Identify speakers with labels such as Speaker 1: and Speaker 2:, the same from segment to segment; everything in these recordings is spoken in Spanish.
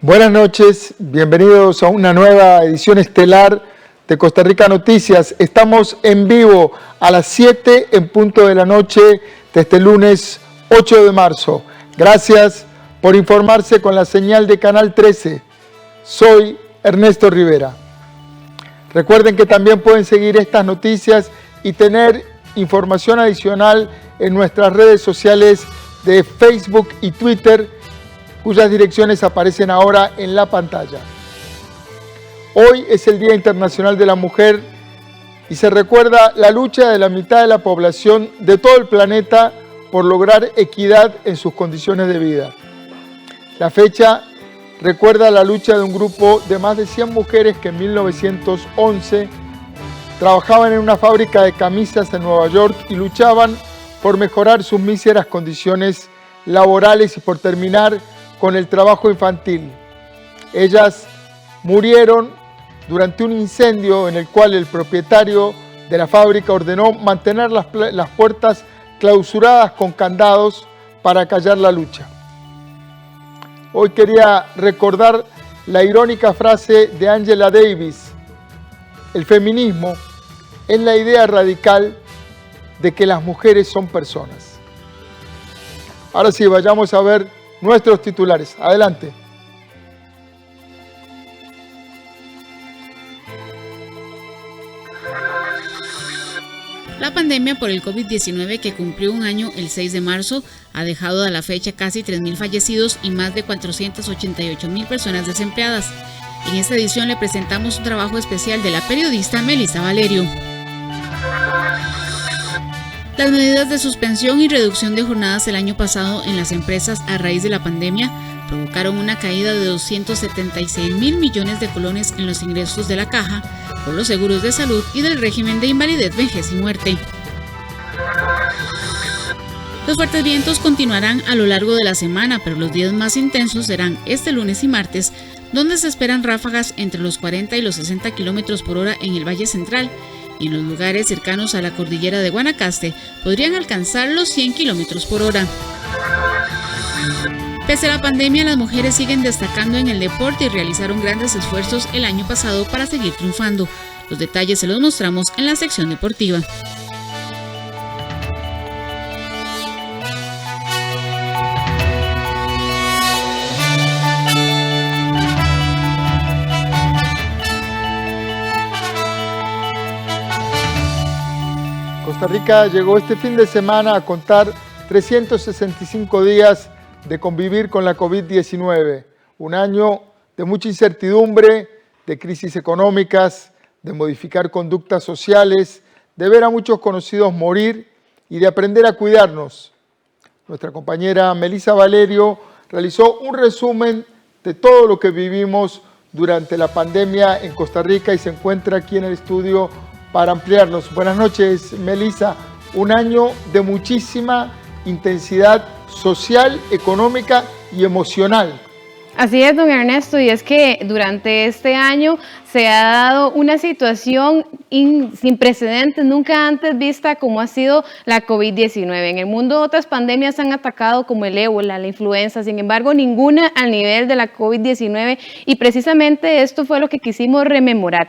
Speaker 1: Buenas noches, bienvenidos a una nueva edición estelar de Costa Rica Noticias. Estamos en vivo a las 7 en punto de la noche de este lunes 8 de marzo. Gracias por informarse con la señal de Canal 13. Soy Ernesto Rivera. Recuerden que también pueden seguir estas noticias y tener información adicional en nuestras redes sociales de Facebook y Twitter, cuyas direcciones aparecen ahora en la pantalla. Hoy es el Día Internacional de la Mujer y se recuerda la lucha de la mitad de la población de todo el planeta por lograr equidad en sus condiciones de vida. La fecha recuerda la lucha de un grupo de más de 100 mujeres que en 1911 trabajaban en una fábrica de camisas en Nueva York y luchaban por mejorar sus míseras condiciones laborales y por terminar con el trabajo infantil. Ellas murieron durante un incendio en el cual el propietario de la fábrica ordenó mantener las puertas clausuradas con candados para callar la lucha. Hoy quería recordar la irónica frase de Angela Davis: el feminismo es la idea radical de que las mujeres son personas. Ahora sí, vayamos a ver nuestros titulares. Adelante.
Speaker 2: La pandemia por el COVID-19, que cumplió un año el 6 de marzo, ha dejado a la fecha casi 3.000 fallecidos y más de 488.000 personas desempleadas. En esta edición le presentamos un trabajo especial de la periodista Melissa Valerio. Las medidas de suspensión y reducción de jornadas el año pasado en las empresas a raíz de la pandemia provocaron una caída de 276.000 millones de colones en los ingresos de la Caja por los seguros de salud y del régimen de invalidez, vejez y muerte. Los fuertes vientos continuarán a lo largo de la semana, pero los días más intensos serán este lunes y martes, donde se esperan ráfagas entre los 40 y los 60 km por hora en el Valle Central, y en los lugares cercanos a la cordillera de Guanacaste podrían alcanzar los 100 km por hora. Pese a la pandemia, las mujeres siguen destacando en el deporte y realizaron grandes esfuerzos el año pasado para seguir triunfando. Los detalles se los mostramos en la sección deportiva.
Speaker 1: Costa Rica llegó este fin de semana a contar 365 días de convivir con la COVID-19. Un año de mucha incertidumbre, de crisis económicas, de modificar conductas sociales, de ver a muchos conocidos morir y de aprender a cuidarnos. Nuestra compañera Melissa Valerio realizó un resumen de todo lo que vivimos durante la pandemia en Costa Rica y se encuentra aquí en el estudio para ampliarnos. Buenas noches, Melissa. Un año de muchísima intensidad social, económica y emocional.
Speaker 3: Así es, don Ernesto, y es que durante este año se ha dado una situación sin precedentes, nunca antes vista como ha sido la COVID-19. En el mundo otras pandemias han atacado como el ébola, la influenza, sin embargo ninguna al nivel de la COVID-19 y precisamente esto fue lo que quisimos rememorar.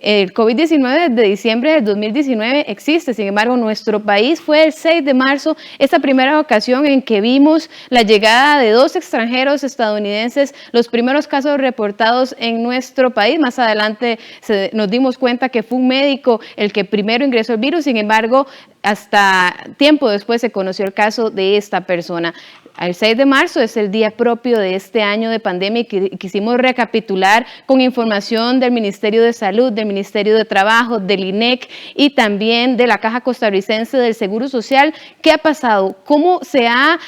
Speaker 3: El COVID-19 desde diciembre del 2019 existe, sin embargo nuestro país fue el 6 de marzo esta primera ocasión en que vimos la llegada de 2 extranjeros estadounidenses, los primeros casos reportados en nuestro país. Más adelante nos dimos cuenta que fue un médico el que primero ingresó el virus, sin embargo hasta tiempo después se conoció el caso de esta persona. El 6 de marzo es el día propio de este año de pandemia y quisimos recapitular con información del Ministerio de Salud, del Ministerio de Trabajo, del INEC y también de la Caja Costarricense del Seguro Social. ¿Qué ha pasado? ¿Cómo se ha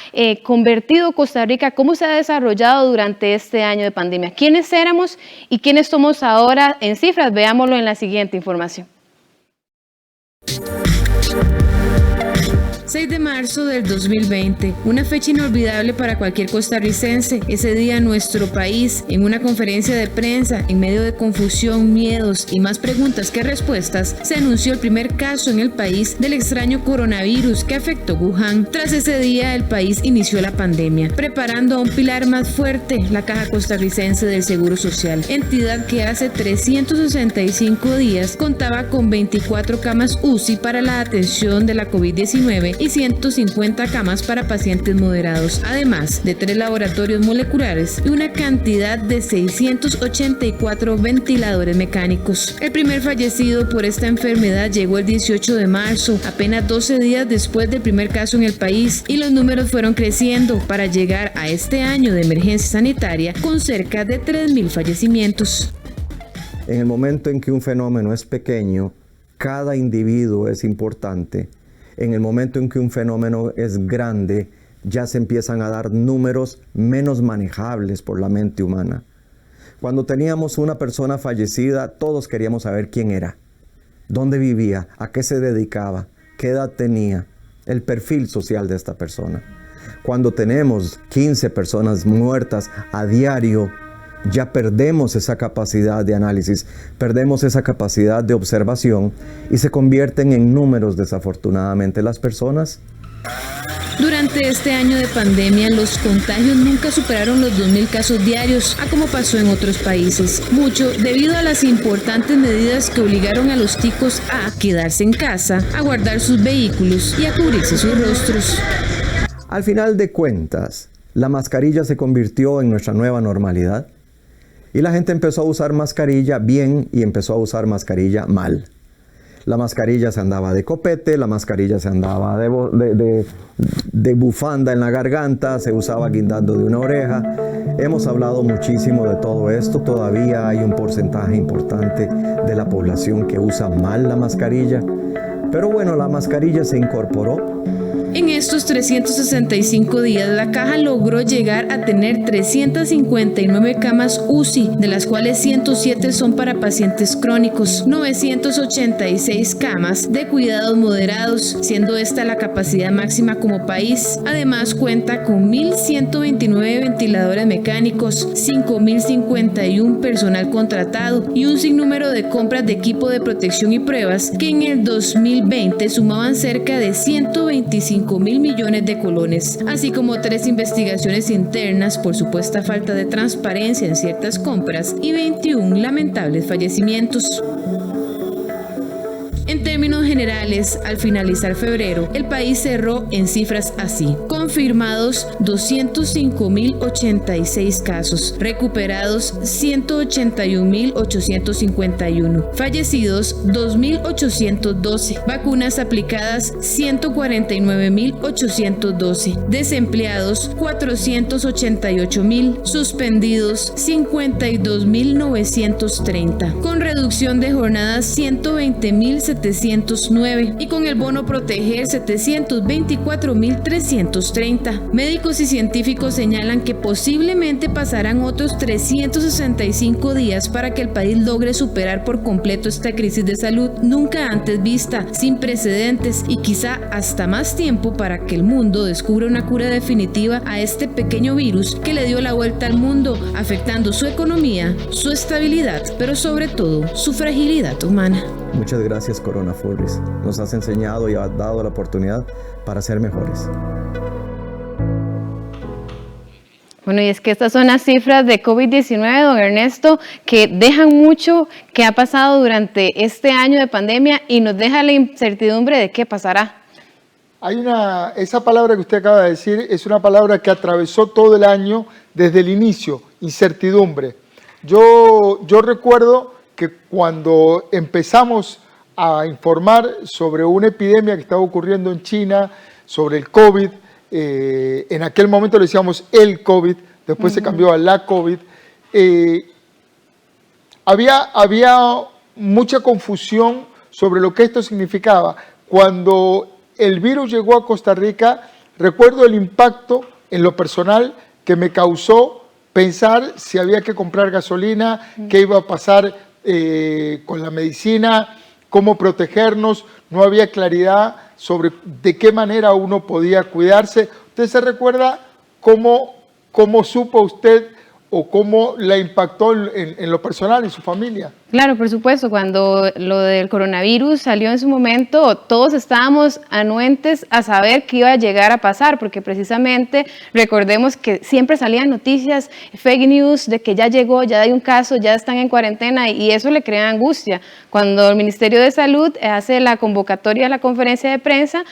Speaker 3: convertido Costa Rica? ¿Cómo se ha desarrollado durante este año de pandemia? ¿Quiénes éramos y quiénes somos ahora en cifras? Veámoslo en la siguiente información.
Speaker 4: 6 de marzo del 2020, una fecha inolvidable para cualquier costarricense. Ese día nuestro país, en una conferencia de prensa, en medio de confusión, miedos y más preguntas que respuestas, se anunció el primer caso en el país del extraño coronavirus que afectó Wuhan. Tras ese día, el país inició la pandemia, preparando a un pilar más fuerte, la Caja Costarricense del Seguro Social, entidad que hace 365 días contaba con 24 camas UCI para la atención de la COVID-19 y 150 camas para pacientes moderados, además de 3 laboratorios moleculares y una cantidad de 684 ventiladores mecánicos. El primer fallecido por esta enfermedad llegó el 18 de marzo, apenas 12 días después del primer caso en el país, y los números fueron creciendo para llegar a este año de emergencia sanitaria con cerca de 3.000 fallecimientos.
Speaker 5: En el momento en que un fenómeno es pequeño, cada individuo es importante. En el momento en que un fenómeno es grande, ya se empiezan a dar números menos manejables por la mente humana. Cuando teníamos una persona fallecida, todos queríamos saber quién era, dónde vivía, a qué se dedicaba, qué edad tenía, el perfil social de esta persona. Cuando tenemos 15 personas muertas a diario, ya perdemos esa capacidad de análisis, perdemos esa capacidad de observación y se convierten en números, desafortunadamente, las personas.
Speaker 4: Durante este año de pandemia, los contagios nunca superaron los 2.000 casos diarios, a como pasó en otros países. Mucho debido a las importantes medidas que obligaron a los ticos a quedarse en casa, a guardar sus vehículos y a cubrirse sus rostros.
Speaker 5: Al final de cuentas, la mascarilla se convirtió en nuestra nueva normalidad. Y la gente empezó a usar mascarilla bien y empezó a usar mascarilla mal. La mascarilla se andaba de copete, la mascarilla se andaba de bufanda en la garganta, se usaba guindando de una oreja. Hemos hablado muchísimo de todo esto. Todavía hay un porcentaje importante de la población que usa mal la mascarilla. Pero bueno, la mascarilla se incorporó.
Speaker 4: En estos 365 días, la Caja logró llegar a tener 359 camas UCI, de las cuales 107 son para pacientes crónicos, 986 camas de cuidados moderados, siendo esta la capacidad máxima como país. Además, cuenta con 1.129 ventiladores mecánicos, 5.051 personal contratado y un sinnúmero de compras de equipo de protección y pruebas que en el 2020 sumaban cerca de 125.000 millones de colones, así como 3 investigaciones internas por supuesta falta de transparencia en ciertas compras y 21 lamentables fallecimientos. En términos generales, al finalizar febrero, el país cerró en cifras así: confirmados 205.086 casos, recuperados 181.851, fallecidos 2.812, vacunas aplicadas 149.812, desempleados 488.000, suspendidos 52.930, con reducción de jornadas 120.709 y con el bono proteger 724.330. Médicos y científicos señalan que posiblemente pasarán otros 365 días para que el país logre superar por completo esta crisis de salud nunca antes vista, sin precedentes, y quizá hasta más tiempo para que el mundo descubra una cura definitiva a este pequeño virus que le dio la vuelta al mundo, afectando su economía, su estabilidad, pero sobre todo su fragilidad humana.
Speaker 5: Muchas gracias, Corona Fulris. Nos has enseñado y has dado la oportunidad para ser mejores.
Speaker 3: Bueno, y es que estas son las cifras de COVID-19, don Ernesto, que dejan mucho que ha pasado durante este año de pandemia y nos deja la incertidumbre de qué pasará.
Speaker 1: Esa palabra que usted acaba de decir es una palabra que atravesó todo el año desde el inicio, incertidumbre. Yo recuerdo que cuando empezamos a informar sobre una epidemia que estaba ocurriendo en China, sobre el COVID, en aquel momento le decíamos el COVID, después se cambió a la COVID, había mucha confusión sobre lo que esto significaba. Cuando el virus llegó a Costa Rica, recuerdo el impacto en lo personal que me causó pensar si había que comprar gasolina, qué iba a pasar con la medicina, cómo protegernos. No había claridad sobre de qué manera uno podía cuidarse. ¿Usted se recuerda cómo supo usted o cómo la impactó en lo personal, en su familia?
Speaker 3: Claro, por supuesto, cuando lo del coronavirus salió en su momento, todos estábamos anuentes a saber qué iba a llegar a pasar, porque precisamente recordemos que siempre salían noticias, fake news, de que ya llegó, ya hay un caso, ya están en cuarentena, y eso le crea angustia. Cuando el Ministerio de Salud hace la convocatoria a la conferencia de prensa,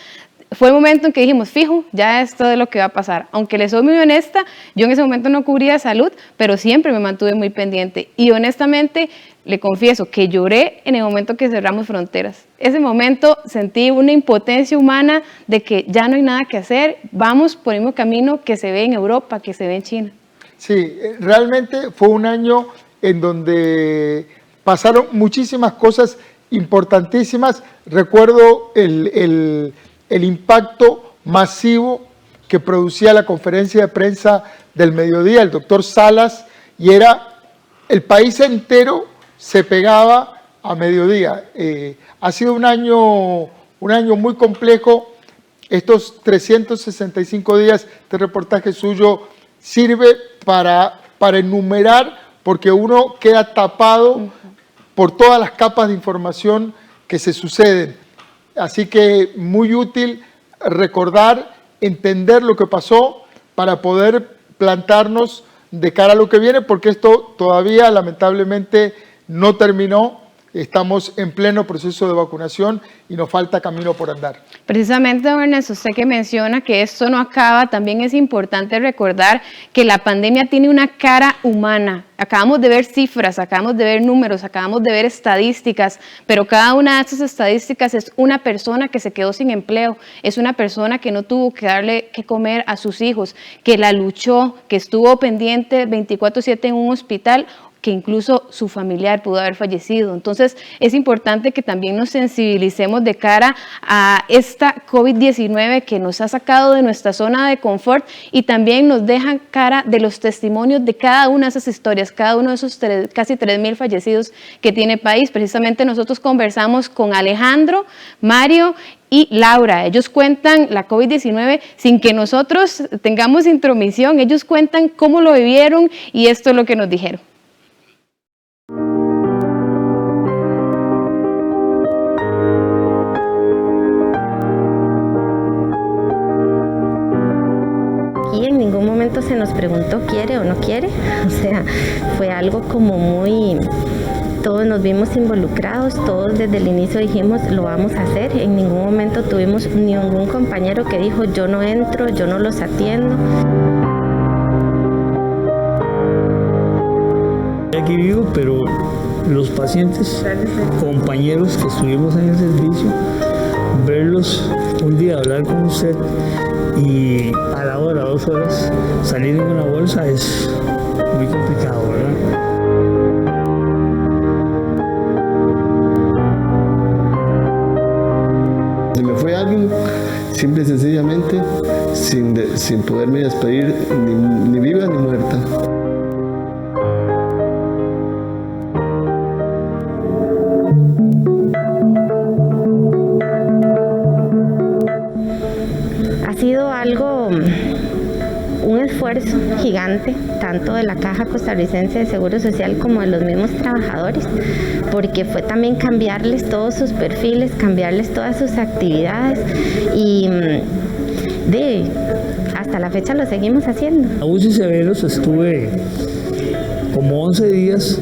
Speaker 3: fue el momento en que dijimos, fijo, ya esto es lo que va a pasar. Aunque les soy muy honesta, yo en ese momento no cubría salud, pero siempre me mantuve muy pendiente. Y honestamente, le confieso que lloré en el momento que cerramos fronteras. Ese momento sentí una impotencia humana de que ya no hay nada que hacer, vamos por el mismo camino que se ve en Europa, que se ve en China.
Speaker 1: Sí, realmente fue un año en donde pasaron muchísimas cosas importantísimas. Recuerdo el impacto masivo que producía la conferencia de prensa del mediodía, el doctor Salas, y era el país entero se pegaba a mediodía. Ha sido un año muy complejo. Estos 365 días de reportaje suyo sirve para enumerar, porque uno queda tapado por todas las capas de información que se suceden. Así que muy útil recordar, entender lo que pasó para poder plantarnos de cara a lo que viene, porque esto todavía lamentablemente no terminó. Estamos en pleno proceso de vacunación y nos falta camino por andar.
Speaker 3: Precisamente, don Ernesto, usted que menciona que esto no acaba, también es importante recordar que la pandemia tiene una cara humana. Acabamos de ver cifras, acabamos de ver números, acabamos de ver estadísticas, pero cada una de estas estadísticas es una persona que se quedó sin empleo, es una persona que no tuvo que darle que comer a sus hijos, que la luchó, que estuvo pendiente 24/7 en un hospital, que incluso su familiar pudo haber fallecido. Entonces, es importante que también nos sensibilicemos de cara a esta COVID-19 que nos ha sacado de nuestra zona de confort y también nos deja cara de los testimonios de cada una de esas historias, cada uno de esos casi 3,000 fallecidos que tiene el país. Precisamente nosotros conversamos con Alejandro, Mario y Laura. Ellos cuentan la COVID-19 sin que nosotros tengamos intromisión. Ellos cuentan cómo lo vivieron y esto es lo que nos dijeron.
Speaker 6: Y en ningún momento se nos preguntó quiere o no quiere, o sea, fue algo como muy, todos nos vimos involucrados, todos desde el inicio dijimos lo vamos a hacer, en ningún momento tuvimos ningún compañero que dijo yo no entro, yo no los atiendo.
Speaker 7: Aquí vivo, pero los pacientes, compañeros que estuvimos en el servicio, verlos un día hablar con usted y a la hora, 2 horas, salir en una bolsa es muy complicado, ¿verdad?
Speaker 8: Se me fue alguien, simple y sencillamente, sin poderme despedir ni viva ni muerta.
Speaker 6: Un esfuerzo gigante, tanto de la Caja Costarricense de Seguro Social como de los mismos trabajadores, porque fue también cambiarles todos sus perfiles, cambiarles todas sus actividades y hasta la fecha lo seguimos haciendo.
Speaker 7: A UCI Severos estuve como 11 días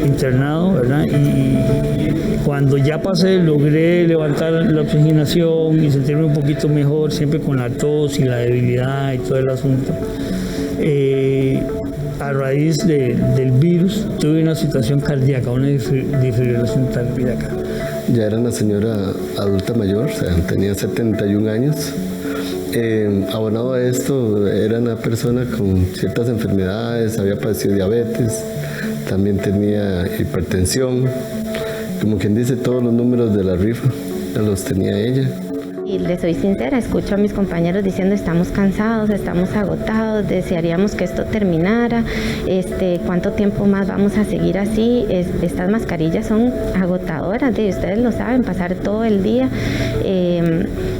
Speaker 7: internado, ¿verdad? Y cuando ya pasé logré levantar la oxigenación y sentirme un poquito mejor, siempre con la tos y la debilidad y todo el asunto. A raíz del virus tuve una situación cardíaca, una desfibrilación cardíaca.
Speaker 8: Ya era una señora adulta mayor, o sea, tenía 71 años. Abonado a esto, era una persona con ciertas enfermedades, había padecido diabetes, también tenía hipertensión. Como quien dice, todos los números de la rifa los tenía ella.
Speaker 6: Y les soy sincera, escucho a mis compañeros diciendo estamos cansados, estamos agotados, desearíamos que esto terminara, cuánto tiempo más vamos a seguir así. Estas mascarillas son agotadoras, ustedes lo saben, pasar todo el día.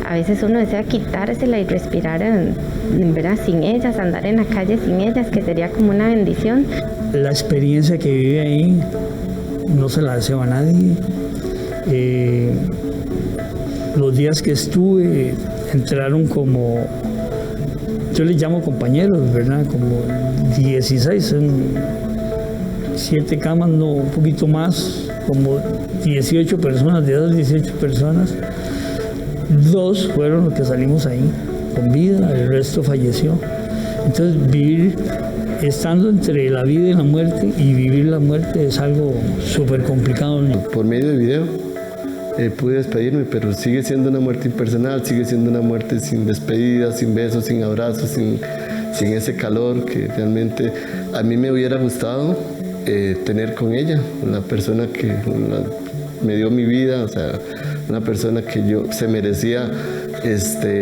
Speaker 6: A veces uno desea quitársela y respirar ¿verdad? Sin ellas, andar en la calle sin ellas, que sería como una bendición.
Speaker 7: La experiencia que vive ahí no se la deseo a nadie. Los días que estuve entraron como, yo les llamo compañeros, ¿verdad? Como 16, son 7 camas, no, un poquito más, como 18 personas, de esas 18 personas, 2 fueron los que salimos ahí con vida, el resto falleció. Entonces vivir, estando entre la vida y la muerte, y vivir la muerte es algo súper complicado.
Speaker 8: Por medio de video pude despedirme, pero sigue siendo una muerte impersonal, sigue siendo una muerte sin despedida, sin besos, sin abrazos, sin ese calor que realmente a mí me hubiera gustado tener con ella, la persona que me dio mi vida, o sea, una persona que se merecía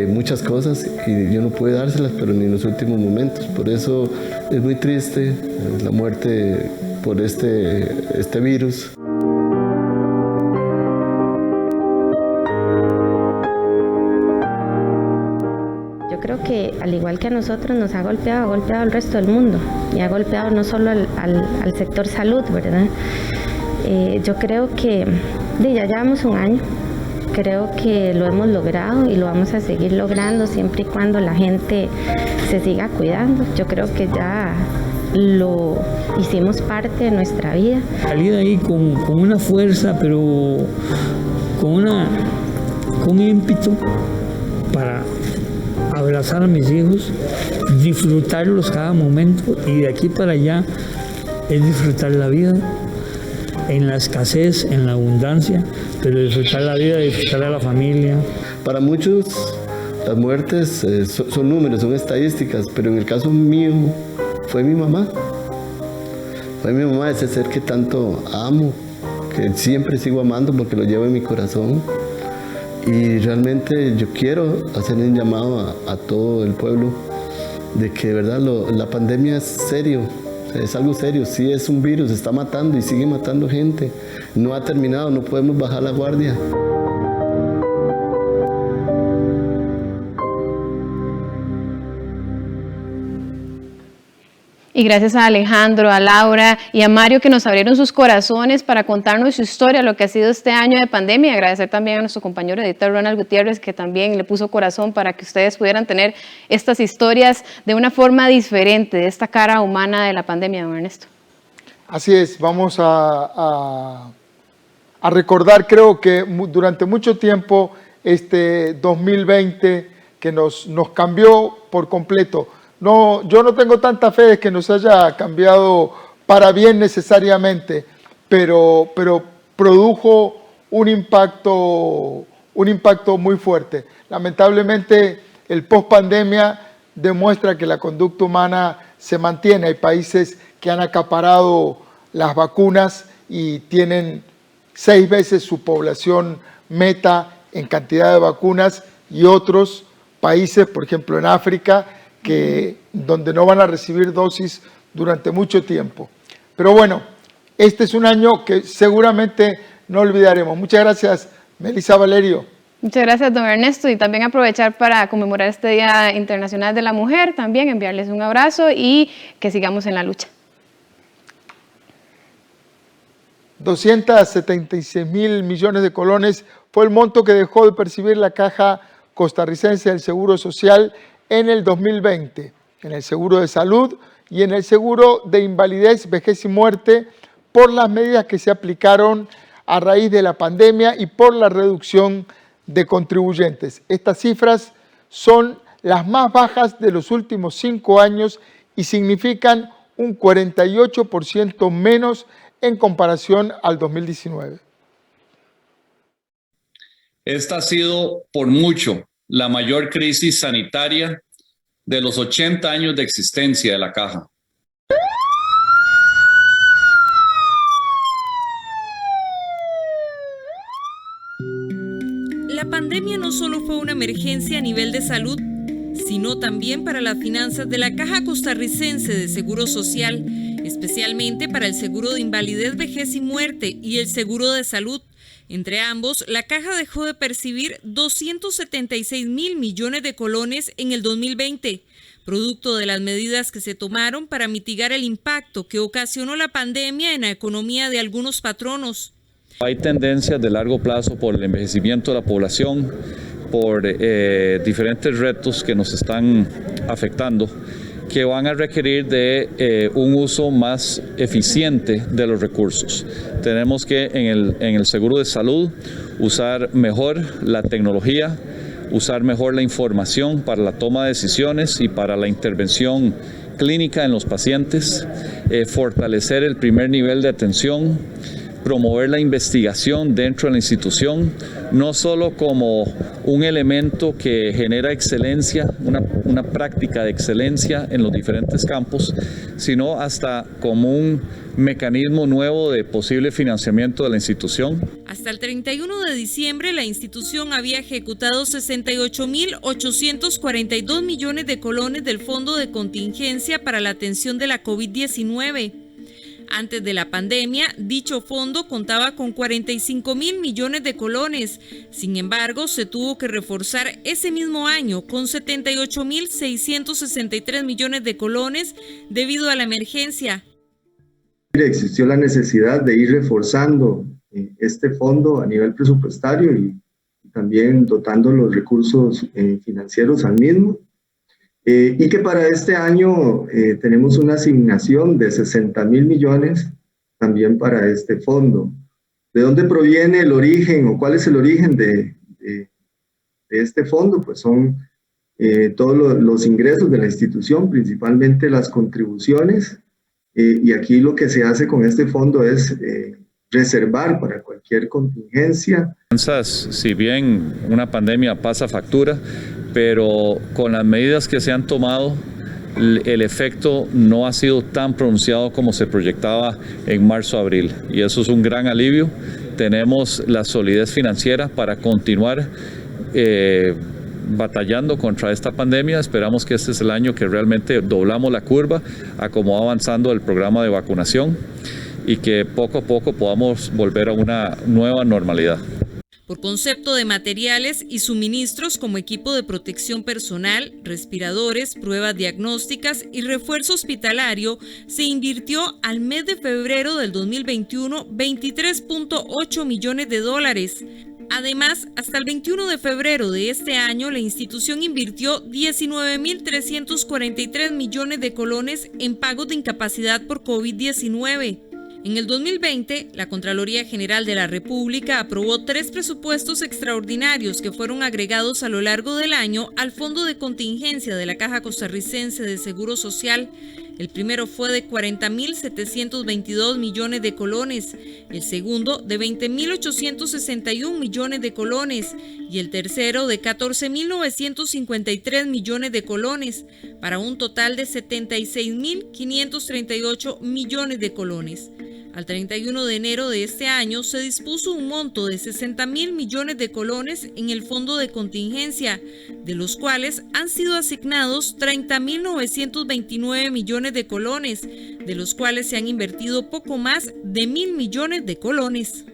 Speaker 8: muchas cosas y yo no pude dárselas, pero ni en los últimos momentos. Por eso es muy triste la muerte por este virus.
Speaker 6: Creo que al igual que a nosotros nos ha golpeado al resto del mundo y ha golpeado no solo al sector salud, ¿verdad? Yo creo que ya llevamos un año, creo que lo hemos logrado y lo vamos a seguir logrando siempre y cuando la gente se siga cuidando. Yo creo que ya lo hicimos parte de nuestra vida.
Speaker 7: Salí de ahí con una fuerza, pero con ímpetu para abrazar a mis hijos, disfrutarlos cada momento, y de aquí para allá es disfrutar la vida en la escasez, en la abundancia, pero disfrutar la vida, disfrutar a la familia.
Speaker 8: Para muchos las muertes son números, son estadísticas, pero en el caso mío fue mi mamá. Fue mi mamá, ese ser que tanto amo, que siempre sigo amando porque lo llevo en mi corazón. Y realmente yo quiero hacer un llamado a todo el pueblo de que de verdad la pandemia es serio, es algo serio, sí es un virus, está matando y sigue matando gente, no ha terminado, no podemos bajar la guardia.
Speaker 3: Y gracias a Alejandro, a Laura y a Mario que nos abrieron sus corazones para contarnos su historia, lo que ha sido este año de pandemia. Y agradecer también a nuestro compañero editor Ronald Gutiérrez, que también le puso corazón para que ustedes pudieran tener estas historias de una forma diferente, de esta cara humana de la pandemia, don Ernesto.
Speaker 1: Así es, vamos a recordar, creo que durante mucho tiempo, este 2020 que nos cambió por completo. No, yo no tengo tanta fe de que nos haya cambiado para bien necesariamente, pero produjo un impacto muy fuerte. Lamentablemente, el post-pandemia demuestra que la conducta humana se mantiene. Hay países que han acaparado las vacunas y tienen 6 veces su población meta en cantidad de vacunas, y otros países, por ejemplo en África, donde no van a recibir dosis durante mucho tiempo. Pero bueno, este es un año que seguramente no olvidaremos. Muchas gracias, Melissa Valerio.
Speaker 3: Muchas gracias, don Ernesto, y también aprovechar para conmemorar este Día Internacional de la Mujer, también enviarles un abrazo y que sigamos en la lucha.
Speaker 1: 276.000 millones de colones fue el monto que dejó de percibir la Caja Costarricense del Seguro Social en el 2020, en el seguro de salud y en el seguro de invalidez, vejez y muerte, por las medidas que se aplicaron a raíz de la pandemia y por la reducción de contribuyentes. Estas cifras son las más bajas de los últimos 5 años y significan un 48% menos en comparación al 2019.
Speaker 9: Esta ha sido por mucho la mayor crisis sanitaria de los 80 años de existencia de la Caja.
Speaker 10: La la pandemia no solo fue una emergencia a nivel de salud, sino también para las finanzas de la Caja Costarricense de Seguro Social, especialmente para el seguro de invalidez, vejez y muerte y el seguro de salud. Entre ambos, la Caja dejó de percibir 276.000 millones de colones en el 2020, producto de las medidas que se tomaron para mitigar el impacto que ocasionó la pandemia en la economía de algunos patronos.
Speaker 9: Hay tendencias de largo plazo por el envejecimiento de la población, por diferentes retos que nos están afectando, que van a requerir de un uso más eficiente de los recursos. Tenemos que en el seguro de salud usar mejor la tecnología, usar mejor la información para la toma de decisiones y para la intervención clínica en los pacientes, fortalecer el primer nivel de atención, promover la investigación dentro de la institución, no solo como un elemento que genera excelencia, una práctica de excelencia en los diferentes campos, sino hasta como un mecanismo nuevo de posible financiamiento de la institución.
Speaker 10: Hasta el 31 de diciembre, la institución había ejecutado 68.842 millones de colones del Fondo de Contingencia para la atención de la COVID-19. Antes de la pandemia, dicho fondo contaba con 45.000 millones de colones. Sin embargo, se tuvo que reforzar ese mismo año con 78.663 millones de colones debido a la emergencia.
Speaker 11: Existió la necesidad de ir reforzando este fondo a nivel presupuestario y también dotando los recursos financieros al mismo. Y que para este año tenemos una asignación de 60.000 millones también para este fondo. ¿De dónde proviene el origen o cuál es el origen de este fondo? Pues son todos los ingresos de la institución, principalmente las contribuciones, y aquí lo que se hace con este fondo es reservar para cualquier contingencia.
Speaker 9: Si bien una pandemia pasa factura, pero con las medidas que se han tomado, el efecto no ha sido tan pronunciado como se proyectaba en marzo-abril, y eso es un gran alivio. Tenemos la solidez financiera para continuar batallando contra esta pandemia. Esperamos que este es el año que realmente doblamos la curva a cómo va avanzando el programa de vacunación y que poco a poco podamos volver a una nueva normalidad.
Speaker 10: Por concepto de materiales y suministros como equipo de protección personal, respiradores, pruebas diagnósticas y refuerzo hospitalario, se invirtió al mes de febrero del 2021 $23.8 millones. Además, hasta el 21 de febrero de este año, la institución invirtió 19.343 millones de colones en pagos de incapacidad por COVID-19. En el 2020, la Contraloría General de la República aprobó 3 presupuestos extraordinarios que fueron agregados a lo largo del año al Fondo de Contingencia de la Caja Costarricense de Seguro Social. El primero fue de 40.722 millones de colones, el segundo de 20.861 millones de colones y el tercero de 14.953 millones de colones, para un total de 76.538 millones de colones. Al 31 de enero de este año se dispuso un monto de 60.000 millones de colones en el fondo de contingencia, de los cuales han sido asignados 30.929 millones de colones, de los cuales se han invertido poco más de 1.000 millones de colones.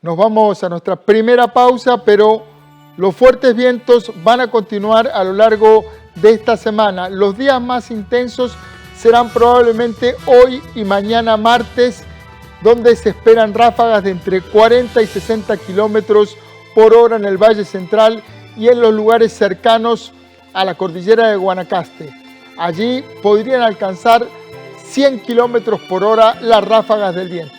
Speaker 1: Nos vamos a nuestra primera pausa, pero los fuertes vientos van a continuar a lo largo de esta semana. Los días más intensos serán probablemente hoy y mañana martes, donde se esperan ráfagas de entre 40 y 60 kilómetros por hora en el Valle Central y en los lugares cercanos a la cordillera de Guanacaste. Allí podrían alcanzar 100 kilómetros por hora las ráfagas del viento.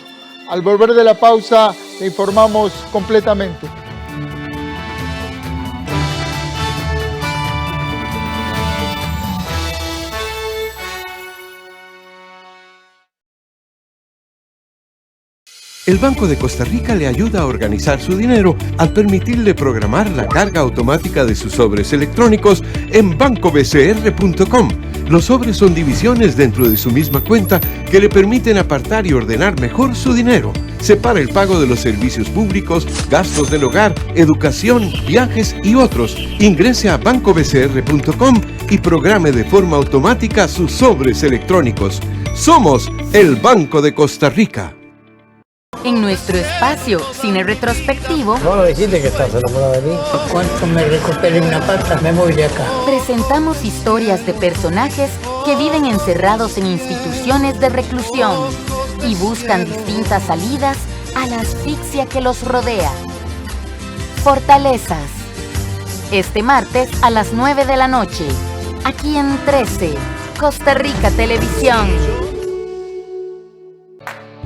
Speaker 1: Al volver de la pausa, le informamos completamente.
Speaker 12: El Banco de Costa Rica le ayuda a organizar su dinero al permitirle programar la carga automática de sus sobres electrónicos en bancobcr.com. Los sobres son divisiones dentro de su misma cuenta que le permiten apartar y ordenar mejor su dinero. Separa el pago de los servicios públicos, gastos del hogar, educación, viajes y otros. Ingrese a bancobcr.com y programe de forma automática sus sobres electrónicos. Somos el Banco de Costa Rica.
Speaker 13: En nuestro espacio Cine Retrospectivo,
Speaker 14: no lo dijiste que estás enamorada de mí. Cuando me recupere una pata, me voy de acá.
Speaker 13: Presentamos historias de personajes que viven encerrados en instituciones de reclusión y buscan distintas salidas a la asfixia que los rodea. Fortalezas. Este martes a las 9 de la noche, aquí en 13, Costa Rica Televisión.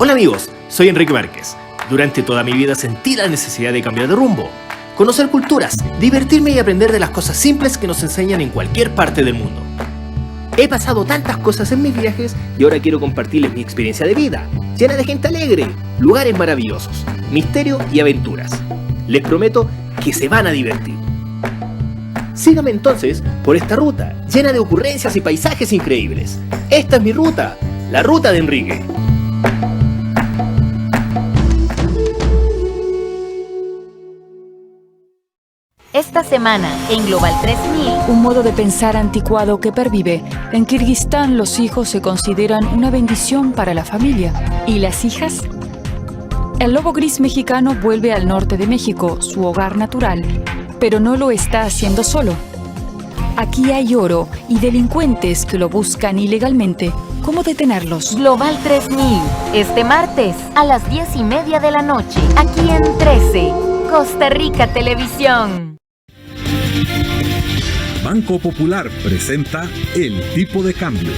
Speaker 15: Hola amigos, soy Enrique Márquez. Durante toda mi vida sentí la necesidad de cambiar de rumbo, conocer culturas, divertirme y aprender de las cosas simples que nos enseñan en cualquier parte del mundo. He pasado tantas cosas en mis viajes y ahora quiero compartirles mi experiencia de vida, llena de gente alegre, lugares maravillosos, misterio y aventuras. Les prometo que se van a divertir. Síganme entonces por esta ruta, llena de ocurrencias y paisajes increíbles. Esta es mi ruta, la ruta de Enrique.
Speaker 13: Esta semana en Global 3000,
Speaker 16: un modo de pensar anticuado que pervive. En Kirguistán los hijos se consideran una bendición para la familia. ¿Y las hijas? El lobo gris mexicano vuelve al norte de México, su hogar natural, pero no lo está haciendo solo. Aquí hay oro y delincuentes que lo buscan ilegalmente. ¿Cómo detenerlos?
Speaker 13: Global 3000, este martes a las 10:30 de la noche, aquí en 13, Costa Rica Televisión.
Speaker 17: Banco Popular presenta el tipo de cambio.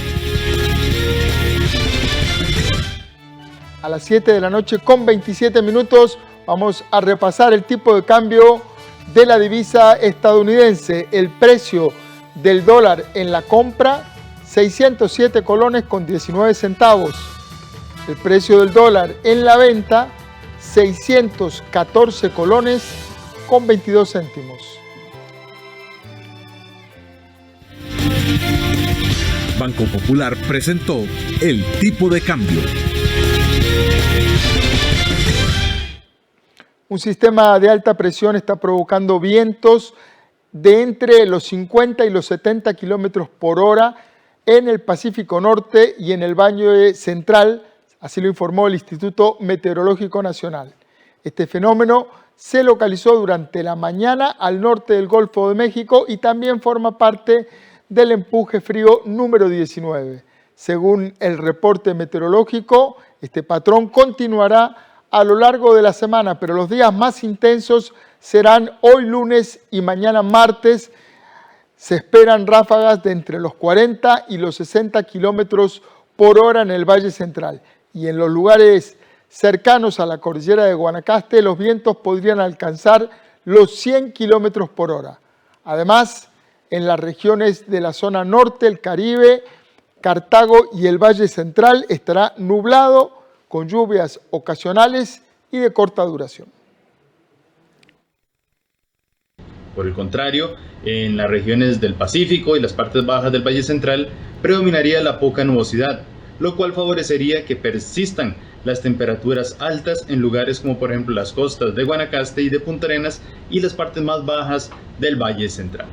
Speaker 1: A las 7 de la noche con 27 minutos vamos a repasar el tipo de cambio de la divisa estadounidense. El precio del dólar en la compra, 607 colones con 19 centavos. El precio del dólar en la venta, 614 colones con 22 céntimos.
Speaker 17: Banco Popular presentó el tipo de cambio.
Speaker 1: Un sistema de alta presión está provocando vientos de entre los 50 y los 70 kilómetros por hora en el Pacífico Norte y en el Valle Central, así lo informó el Instituto Meteorológico Nacional. Este fenómeno se localizó durante la mañana al norte del Golfo de México y también forma parte del empuje frío número 19. Según el reporte meteorológico, este patrón continuará a lo largo de la semana, pero los días más intensos serán hoy lunes y mañana martes. Se esperan ráfagas de entre los 40 y los 60 kilómetros por hora en el Valle Central. Y en los lugares cercanos a la cordillera de Guanacaste, los vientos podrían alcanzar los 100 kilómetros por hora. Además, en las regiones de la zona norte, el Caribe, Cartago y el Valle Central estará nublado con lluvias ocasionales y de corta duración.
Speaker 18: Por el contrario, en las regiones del Pacífico y las partes bajas del Valle Central predominaría la poca nubosidad, lo cual favorecería que persistan las temperaturas altas en lugares como por ejemplo las costas de Guanacaste y de Punta Arenas y las partes más bajas del Valle Central.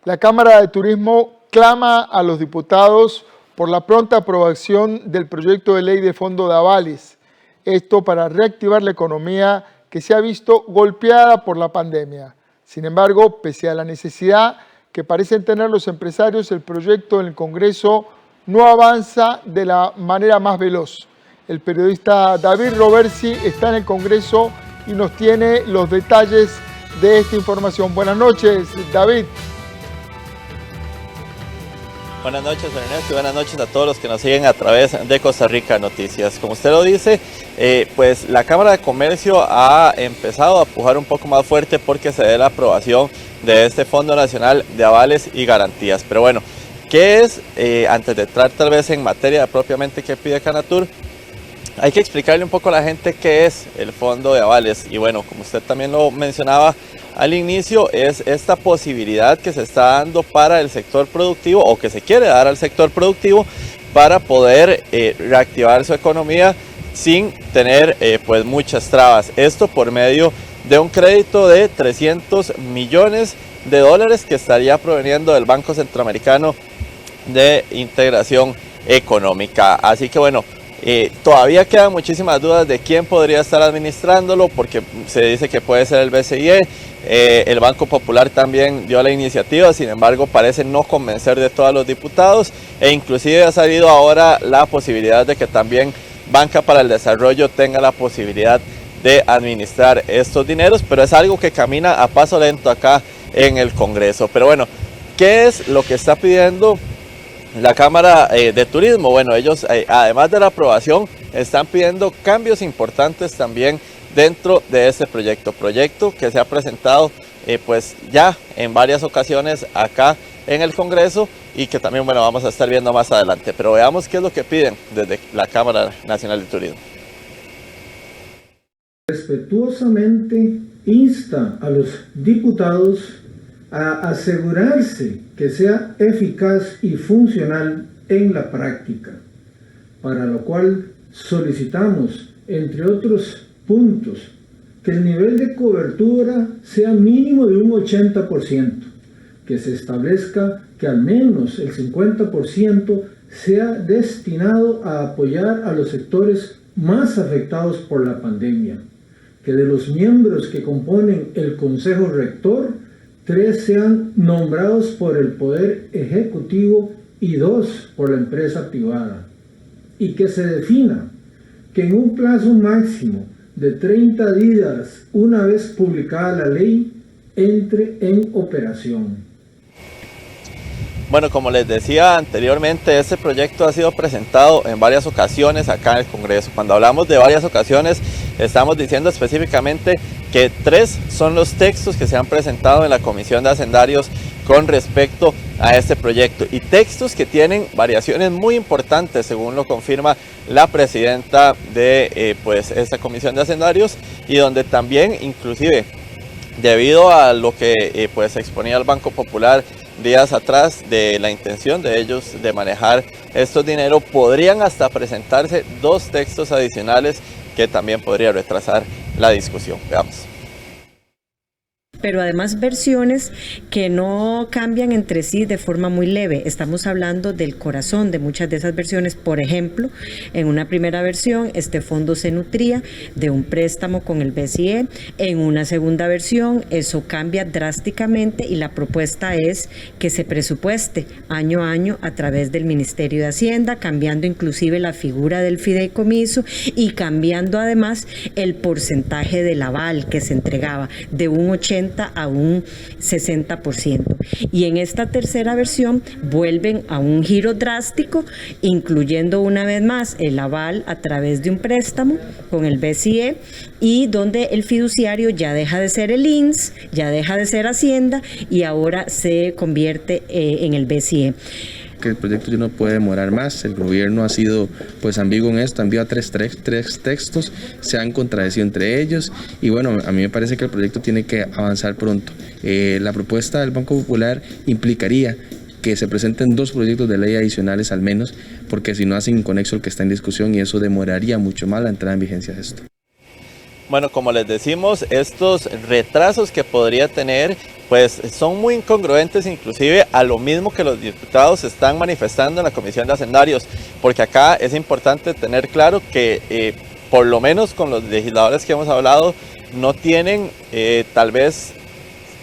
Speaker 1: La Cámara de Turismo clama a los diputados por la pronta aprobación del proyecto de ley de fondo de avales. Esto para reactivar la economía que se ha visto golpeada por la pandemia. Sin embargo, pese a la necesidad que parecen tener los empresarios, el proyecto en el Congreso no avanza de la manera más veloz. El periodista David Roversi está en el Congreso y nos tiene los detalles de esta información. Buenas noches, David.
Speaker 19: Buenas noches, Ernesto, y buenas noches a todos los que nos siguen a través de Costa Rica Noticias. Como usted lo dice, pues la Cámara de Comercio ha empezado a pujar un poco más fuerte porque se dé la aprobación de este Fondo Nacional de Avales y Garantías. Pero bueno, ¿qué es? Antes de entrar tal vez en materia propiamente que pide Canatur, hay que explicarle un poco a la gente qué es el fondo de avales. Y bueno, como usted también lo mencionaba al inicio, es esta posibilidad que se está dando para el sector productivo, o que se quiere dar al sector productivo, para poder reactivar su economía sin tener pues muchas trabas. Esto por medio de un crédito de $300 millones que estaría proveniendo del Banco Centroamericano de Integración Económica. Así que bueno, todavía quedan muchísimas dudas de quién podría estar administrándolo, porque se dice que puede ser el BCE. El Banco Popular también dio la iniciativa, sin embargo parece no convencer de todos los diputados, e inclusive ha salido ahora la posibilidad de que también Banca para el Desarrollo tenga la posibilidad de administrar estos dineros, pero es algo que camina a paso lento acá en el Congreso. Pero bueno, ¿qué es lo que está pidiendo la Cámara de Turismo? Bueno, ellos además de la aprobación están pidiendo cambios importantes también dentro de este proyecto que se ha presentado pues ya en varias ocasiones acá en el Congreso, y que también bueno vamos a estar viendo más adelante. Pero veamos qué es lo que piden desde la Cámara Nacional de Turismo.
Speaker 20: Respetuosamente insta a los diputados a asegurarse que sea eficaz y funcional en la práctica, para lo cual solicitamos, entre otros puntos, que el nivel de cobertura sea mínimo de un 80%, que se establezca que al menos el 50% sea destinado a apoyar a los sectores más afectados por la pandemia, que de los miembros que componen el Consejo Rector, 3 sean nombrados por el Poder Ejecutivo y 2 por la empresa privada, y que se defina que en un plazo máximo de 30 días, una vez publicada la ley, entre en operación.
Speaker 19: Bueno, como les decía anteriormente, este proyecto ha sido presentado en varias ocasiones acá en el Congreso. Cuando hablamos de varias ocasiones, estamos diciendo específicamente que 3 son los textos que se han presentado en la Comisión de Hacendarios con respecto a este proyecto, y textos que tienen variaciones muy importantes, según lo confirma la presidenta de pues esta Comisión de Hacendarios, y donde también inclusive debido a lo que pues exponía el Banco Popular días atrás de la intención de ellos de manejar estos dineros, podrían hasta presentarse 2 textos adicionales que también podría retrasar la discusión. Veamos.
Speaker 21: Pero además versiones que no cambian entre sí de forma muy leve. Estamos hablando del corazón de muchas de esas versiones. Por ejemplo, en una primera versión, este fondo se nutría de un préstamo con el BCE. En una segunda versión, eso cambia drásticamente y la propuesta es que se presupueste año a año a través del Ministerio de Hacienda, cambiando inclusive la figura del fideicomiso y cambiando además el porcentaje del aval que se entregaba de un 80 a un 60%. Y en esta tercera versión vuelven a un giro drástico, incluyendo una vez más el aval a través de un préstamo con el BCE, y donde el fiduciario ya deja de ser el INS, ya deja de ser Hacienda y ahora se convierte en el BCE.
Speaker 22: Que el proyecto ya no puede demorar más. El gobierno ha sido pues ambiguo en esto, envió a tres textos, se han contradecido entre ellos, y bueno, a mí me parece que el proyecto tiene que avanzar pronto. La propuesta del Banco Popular implicaría que se presenten 2 proyectos de ley adicionales al menos, porque si no hacen inconexo el que está en discusión, y eso demoraría mucho más la entrada en vigencia de esto.
Speaker 19: Bueno, como les decimos, estos retrasos que podría tener pues son muy incongruentes inclusive a lo mismo que los diputados están manifestando en la Comisión de Hacendarios, porque acá es importante tener claro que por lo menos con los legisladores que hemos hablado no tienen tal vez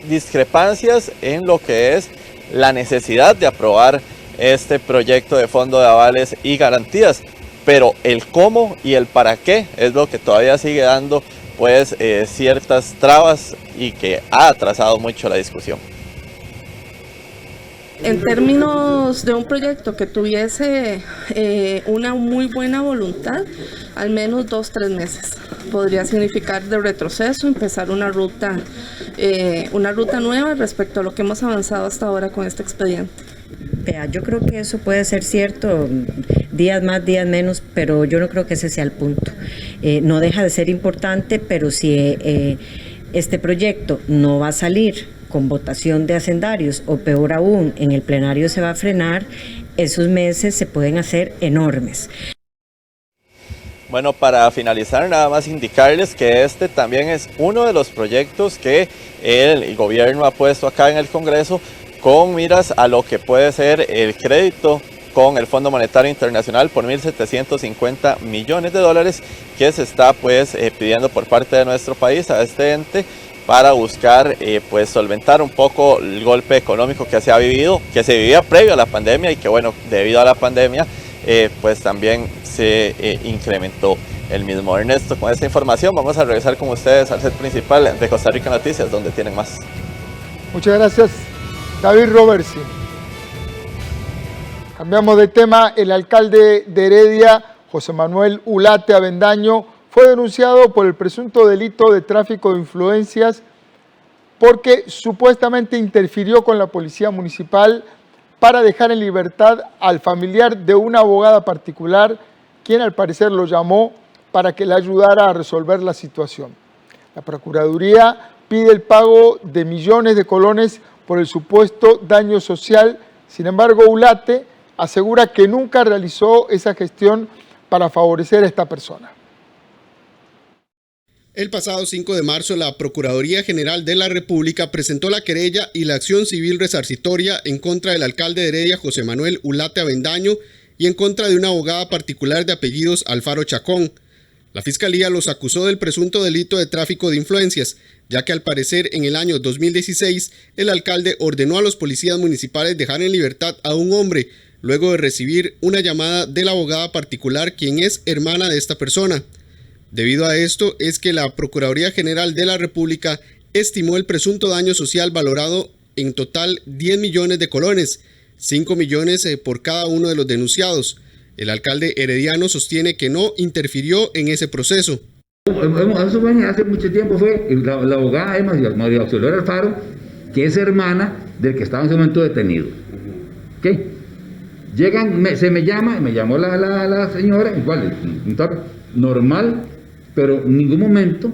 Speaker 19: discrepancias en lo que es la necesidad de aprobar este proyecto de fondo de avales y garantías, pero el cómo y el para qué es lo que todavía sigue dando pues ciertas trabas y que ha atrasado mucho la discusión.
Speaker 23: En términos de un proyecto que tuviese una muy buena voluntad, al menos 2-3 meses podría significar de retroceso, empezar una ruta nueva respecto a lo que hemos avanzado hasta ahora con este expediente.
Speaker 21: Vea, yo creo que eso puede ser cierto, días más, días menos, pero yo no creo que ese sea el punto. No deja de ser importante, pero si este proyecto no va a salir con votación de hacendarios, o peor aún, en el plenario se va a frenar, esos meses se pueden hacer enormes.
Speaker 19: Bueno, para finalizar, nada más indicarles que este también es uno de los proyectos que el gobierno ha puesto acá en el Congreso con miras a lo que puede ser el crédito con el Fondo Monetario Internacional por $1.750 millones que se está pues pidiendo por parte de nuestro país a este ente para buscar pues solventar un poco el golpe económico que se ha vivido, que se vivía previo a la pandemia y que bueno, debido a la pandemia pues también se incrementó el mismo. Ernesto, con esta información vamos a regresar con ustedes al set principal de Costa Rica Noticias, donde tienen más.
Speaker 1: Muchas gracias, David Robertsi. Cambiamos de tema. El alcalde de Heredia, José Manuel Ulate Avendaño, fue denunciado por el presunto delito de tráfico de influencias porque supuestamente interfirió con la policía municipal para dejar en libertad al familiar de una abogada particular, quien al parecer lo llamó para que le ayudara a resolver la situación. La Procuraduría pide el pago de millones de colones por el supuesto daño social. Sin embargo, Ulate asegura que nunca realizó esa gestión para favorecer a esta persona.
Speaker 2: El pasado 5 de marzo, la Procuraduría General de la República presentó la querella y la acción civil resarcitoria en contra del alcalde de Heredia, José Manuel Ulate Avendaño, y en contra de una abogada particular de apellidos Alfaro Chacón. La Fiscalía los acusó del presunto delito de tráfico de influencias, ya que al parecer en el año 2016 el alcalde ordenó a los policías municipales dejar en libertad a un hombre, luego de recibir una llamada de la abogada particular, quien es hermana de esta persona. Debido a esto es que la Procuraduría General de la República estimó el presunto daño social valorado en total 10 millones de colones, 5 millones por cada uno de los denunciados. El alcalde herediano sostiene que no interfirió en ese proceso.
Speaker 4: Eso fue hace mucho tiempo, fue la abogada María Auxiliadora Alfaro, que es hermana del que estaba en ese momento detenido. ¿Okay? Se me llamó la señora, igual, normal, pero en ningún momento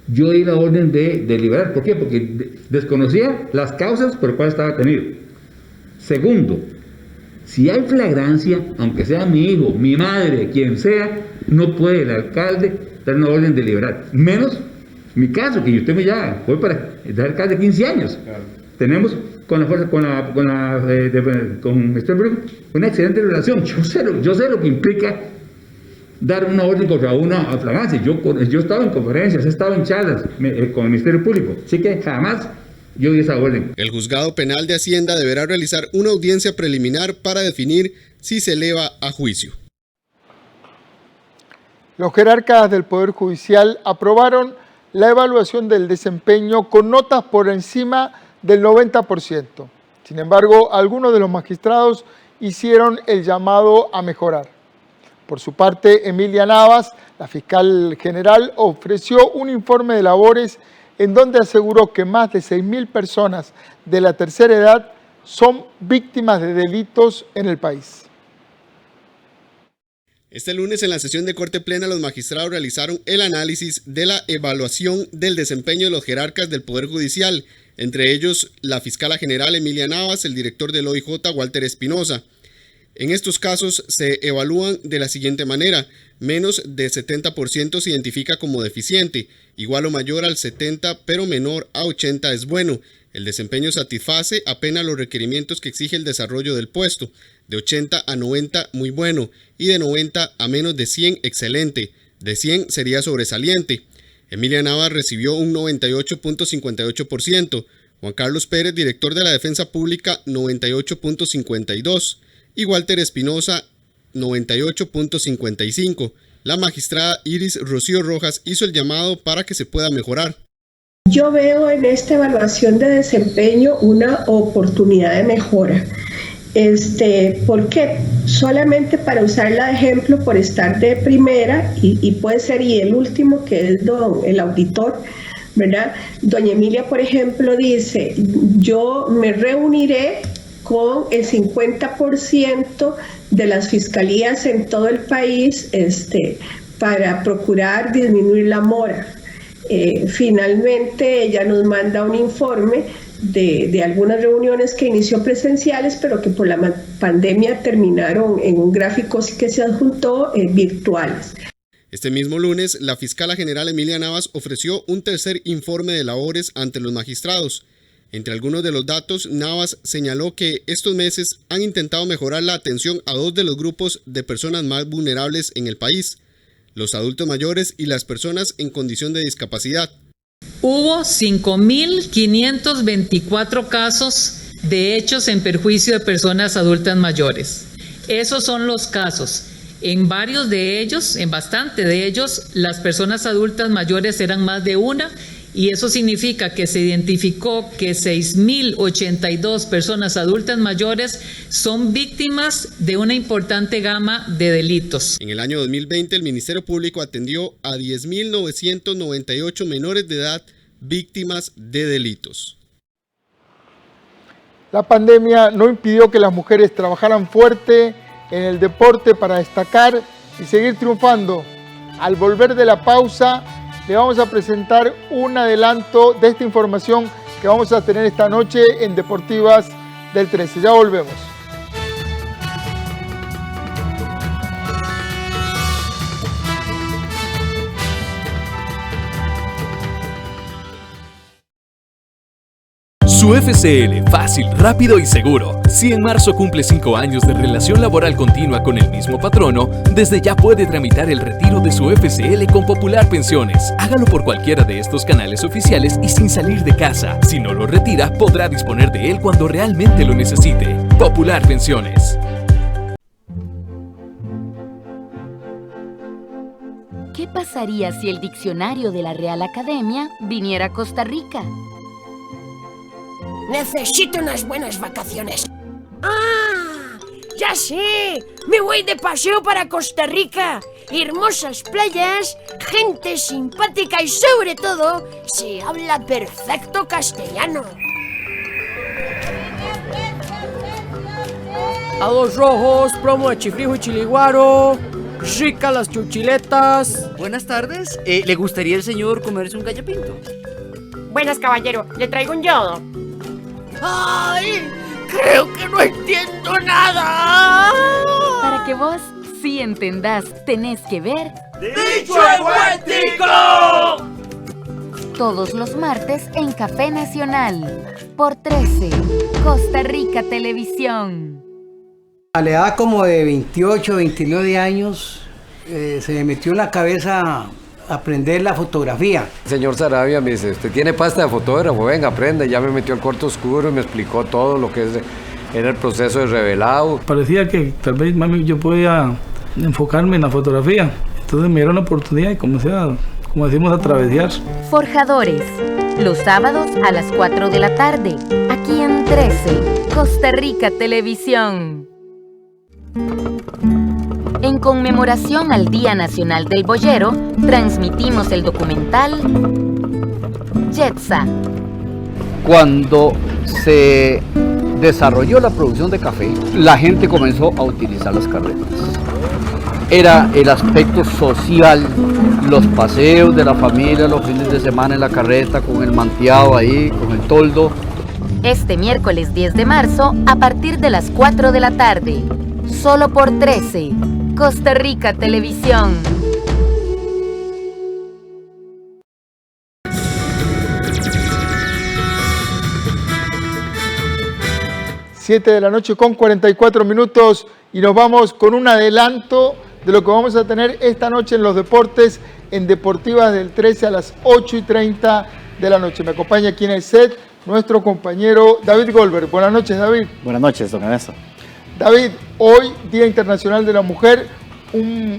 Speaker 4: yo di la orden de liberar. ¿Por qué? Porque desconocía las causas por las cuales estaba detenido. Segundo, si hay flagrancia, aunque sea mi hijo, mi madre, quien sea, no puede el alcalde dar una orden de liberar. Menos mi caso, que usted me llama, voy para el alcalde de 15 años. Claro. Tenemos con la fuerza, una excelente relación. Yo sé lo que implica dar una orden contra una flagrancia. Yo estaba en conferencias, he estado en charlas con el Ministerio Público, así que jamás yo di esa orden.
Speaker 2: El Juzgado Penal de Hacienda deberá realizar una audiencia preliminar para definir si se eleva a juicio.
Speaker 1: Los jerarcas del Poder Judicial aprobaron la evaluación del desempeño con notas por encima del 90%. Sin embargo, algunos de los magistrados hicieron el llamado a mejorar. Por su parte, Emilia Navas, la fiscal general, ofreció un informe de labores en donde aseguró que más de 6.000 personas de la tercera edad son víctimas de delitos en el país.
Speaker 2: Este lunes en la sesión de Corte Plena los magistrados realizaron el análisis de la evaluación del desempeño de los jerarcas del Poder Judicial, entre ellos la fiscala general Emilia Navas, el director del OIJ Walter Espinosa. En estos casos se evalúan de la siguiente manera: menos de 70% se identifica como deficiente, igual o mayor al 70 pero menor a 80 es bueno. El desempeño satisface apenas los requerimientos que exige el desarrollo del puesto, de 80 a 90 muy bueno y de 90 a menos de 100 excelente, de 100 sería sobresaliente. Emilia Navas recibió un 98.58%, Juan Carlos Pérez, director de la Defensa Pública, 98.52%, y Walter Espinosa, 98.55%. La magistrada Iris Rocío Rojas hizo el llamado para que se pueda mejorar.
Speaker 5: Yo veo en esta evaluación de desempeño una oportunidad de mejora. ¿Por qué? Solamente para usarla de ejemplo por estar de primera y puede ser y el último que es el auditor, ¿verdad? Doña Emilia, por ejemplo, dice: yo me reuniré con el 50% de las fiscalías en todo el país para procurar disminuir la mora. Finalmente ella nos manda un informe de algunas reuniones que inició presenciales, pero que por la pandemia terminaron en un gráfico que se adjuntó virtuales.
Speaker 2: Este mismo lunes, la fiscala general Emilia Navas ofreció un tercer informe de labores ante los magistrados. Entre algunos de los datos, Navas señaló que estos meses han intentado mejorar la atención a 2 de los grupos de personas más vulnerables en el país: los adultos mayores y las personas en condición de discapacidad.
Speaker 6: Hubo 5.524 casos de hechos en perjuicio de personas adultas mayores. Esos son los casos. En varios de ellos, en bastante de ellos, las personas adultas mayores eran más de una, y eso significa que se identificó que 6.082 personas adultas mayores son víctimas de una importante gama de delitos.
Speaker 2: En el año 2020, el Ministerio Público atendió a 10.998 menores de edad víctimas de delitos.
Speaker 1: La pandemia no impidió que las mujeres trabajaran fuerte en el deporte para destacar y seguir triunfando. Al volver de la pausa, le vamos a presentar un adelanto de esta información que vamos a tener esta noche en Deportivas del 13. Ya volvemos.
Speaker 7: Su FCL, fácil, rápido y seguro. Si en marzo cumple 5 años de relación laboral continua con el mismo patrono, desde ya puede tramitar el retiro de su FCL con Popular Pensiones. Hágalo por cualquiera de estos canales oficiales y sin salir de casa. Si no lo retira, podrá disponer de él cuando realmente lo necesite. Popular Pensiones.
Speaker 13: ¿Qué pasaría si el diccionario de la Real Academia viniera a Costa Rica?
Speaker 8: Necesito unas buenas vacaciones. ¡Ah! ¡Ya sé! Me voy de paseo para Costa Rica. Hermosas playas, gente simpática y sobre todo, se habla perfecto castellano.
Speaker 24: A 2 rojos, promo de chifrijo y chiliguaro. Ricas las chuchiletas.
Speaker 25: Buenas tardes. ¿Le gustaría al señor comerse un gallo pinto?
Speaker 8: Buenas, caballero. Le traigo un yodo. ¡Ay! ¡Creo que no entiendo nada!
Speaker 13: Para que vos sí entendás, tenés que ver
Speaker 8: ¡Dicho en Buen Tico!
Speaker 13: Todos los martes en Café Nacional. Por 13, Costa Rica Televisión.
Speaker 26: A la edad como de 28, 29 años, se me metió en la cabeza aprender la fotografía.
Speaker 27: El señor Sarabia me dice, ¿usted tiene pasta de fotógrafo? Venga, aprende. Ya me metió al cuarto oscuro y me explicó todo lo que era el proceso de revelado.
Speaker 28: Parecía que tal vez yo podía enfocarme en la fotografía. Entonces me dieron la oportunidad y comencé a, como decimos, a travesear.
Speaker 13: Forjadores, los sábados a las 4 de la tarde, aquí en 13, Costa Rica Televisión. En conmemoración al Día Nacional del Boyero, transmitimos el documental Yetza.
Speaker 29: Cuando se desarrolló la producción de café, la gente comenzó a utilizar las carretas. Era el aspecto social, los paseos de la familia, los fines de semana en la carreta, con el manteado ahí, con el toldo.
Speaker 13: Este miércoles 10 de marzo, a partir de las 4 de la tarde, solo por 13, Costa Rica Televisión.
Speaker 1: Siete de la noche con 44 minutos y nos vamos con un adelanto de lo que vamos a tener esta noche en los deportes en Deportivas del 13 a las 8:30 de la noche. Me acompaña aquí en el set nuestro compañero David Goldberg. Buenas noches, David.
Speaker 30: Buenas noches, don Ernesto.
Speaker 1: David, hoy, Día Internacional de la Mujer,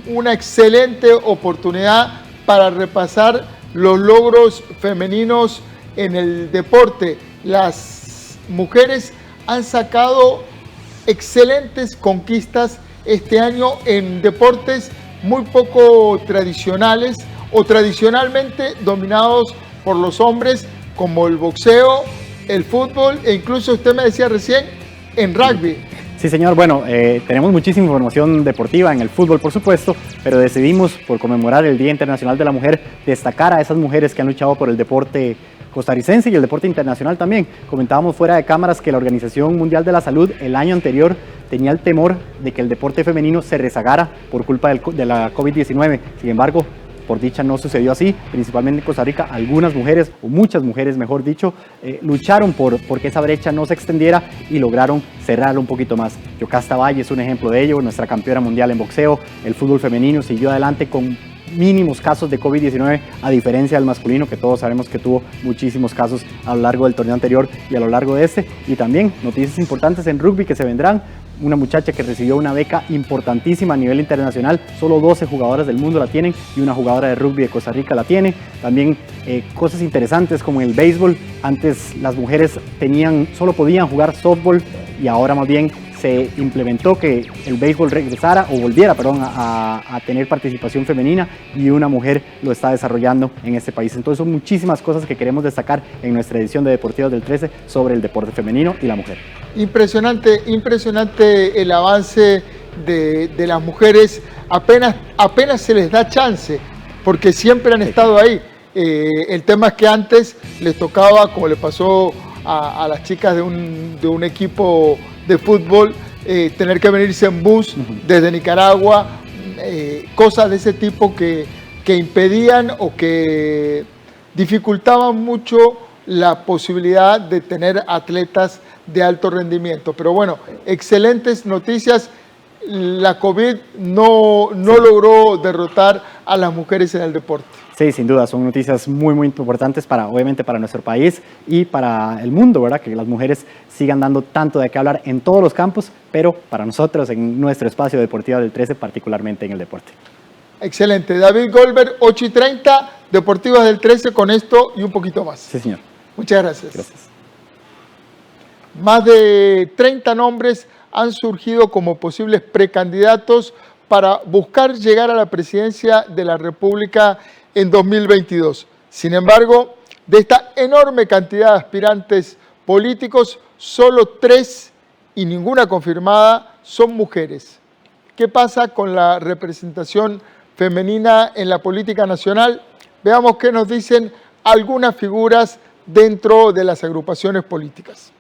Speaker 1: una excelente oportunidad para repasar los logros femeninos en el deporte. Las mujeres han sacado excelentes conquistas este año en deportes muy poco tradicionales o tradicionalmente dominados por los hombres, como el boxeo, el fútbol e incluso usted me decía recién en rugby.
Speaker 3: Sí, señor. Bueno, tenemos muchísima información deportiva en el fútbol, por supuesto, pero decidimos, por conmemorar el Día Internacional de la Mujer, destacar a esas mujeres que han luchado por el deporte costarricense y el deporte internacional también. Comentábamos fuera de cámaras que la Organización Mundial de la Salud el año anterior tenía el temor de que el deporte femenino se rezagara por culpa de la COVID-19. Sin embargo, por dicha no sucedió así, principalmente en Costa Rica. Algunas mujeres, o muchas mujeres mejor dicho, lucharon porque esa brecha no se extendiera y lograron cerrarlo un poquito más. Yocasta Valle es un ejemplo de ello, nuestra campeona mundial en boxeo. El fútbol femenino siguió adelante con mínimos casos de COVID-19, a diferencia del masculino, que todos sabemos que tuvo muchísimos casos a lo largo del torneo anterior y a lo largo de este. Y también noticias importantes en rugby que se vendrán. Una muchacha que recibió una beca importantísima a nivel internacional, solo 12 jugadoras del mundo la tienen y una jugadora de rugby de Costa Rica la tiene. También cosas interesantes como el béisbol. Antes las mujeres solo podían jugar softball y ahora más bien se implementó que el béisbol volviera a tener participación femenina, y una mujer lo está desarrollando en este país. Entonces son muchísimas cosas que queremos destacar en nuestra edición de Deportivos del 13 sobre el deporte femenino y la mujer. Impresionante el avance de las mujeres, apenas se les da chance, porque siempre han estado ahí. El tema es que antes les tocaba, como le pasó a las chicas de un equipo de fútbol, tener que venirse en bus desde Nicaragua, cosas de ese tipo que impedían o que dificultaban mucho la posibilidad de tener atletas de alto rendimiento. Pero bueno, excelentes noticias. La COVID no logró derrotar a las mujeres en el deporte. Sí, sin duda, son noticias muy, muy importantes obviamente para nuestro país y para el mundo, ¿verdad? Que las mujeres sigan dando tanto de qué hablar en todos los campos, pero para nosotros en nuestro espacio Deportivo del 13, particularmente en el deporte. Excelente. David Goldberg, 8:30, Deportivas del 13, con esto y un poquito más. Sí, señor. Muchas gracias. Gracias. Más de 30 nombres han surgido como posibles precandidatos para buscar llegar a la presidencia de la República en 2022. Sin embargo, de esta enorme cantidad de aspirantes políticos, solo 3 y ninguna confirmada son mujeres. ¿Qué pasa con la representación femenina en la política nacional? Veamos qué nos dicen algunas figuras dentro de las agrupaciones políticas.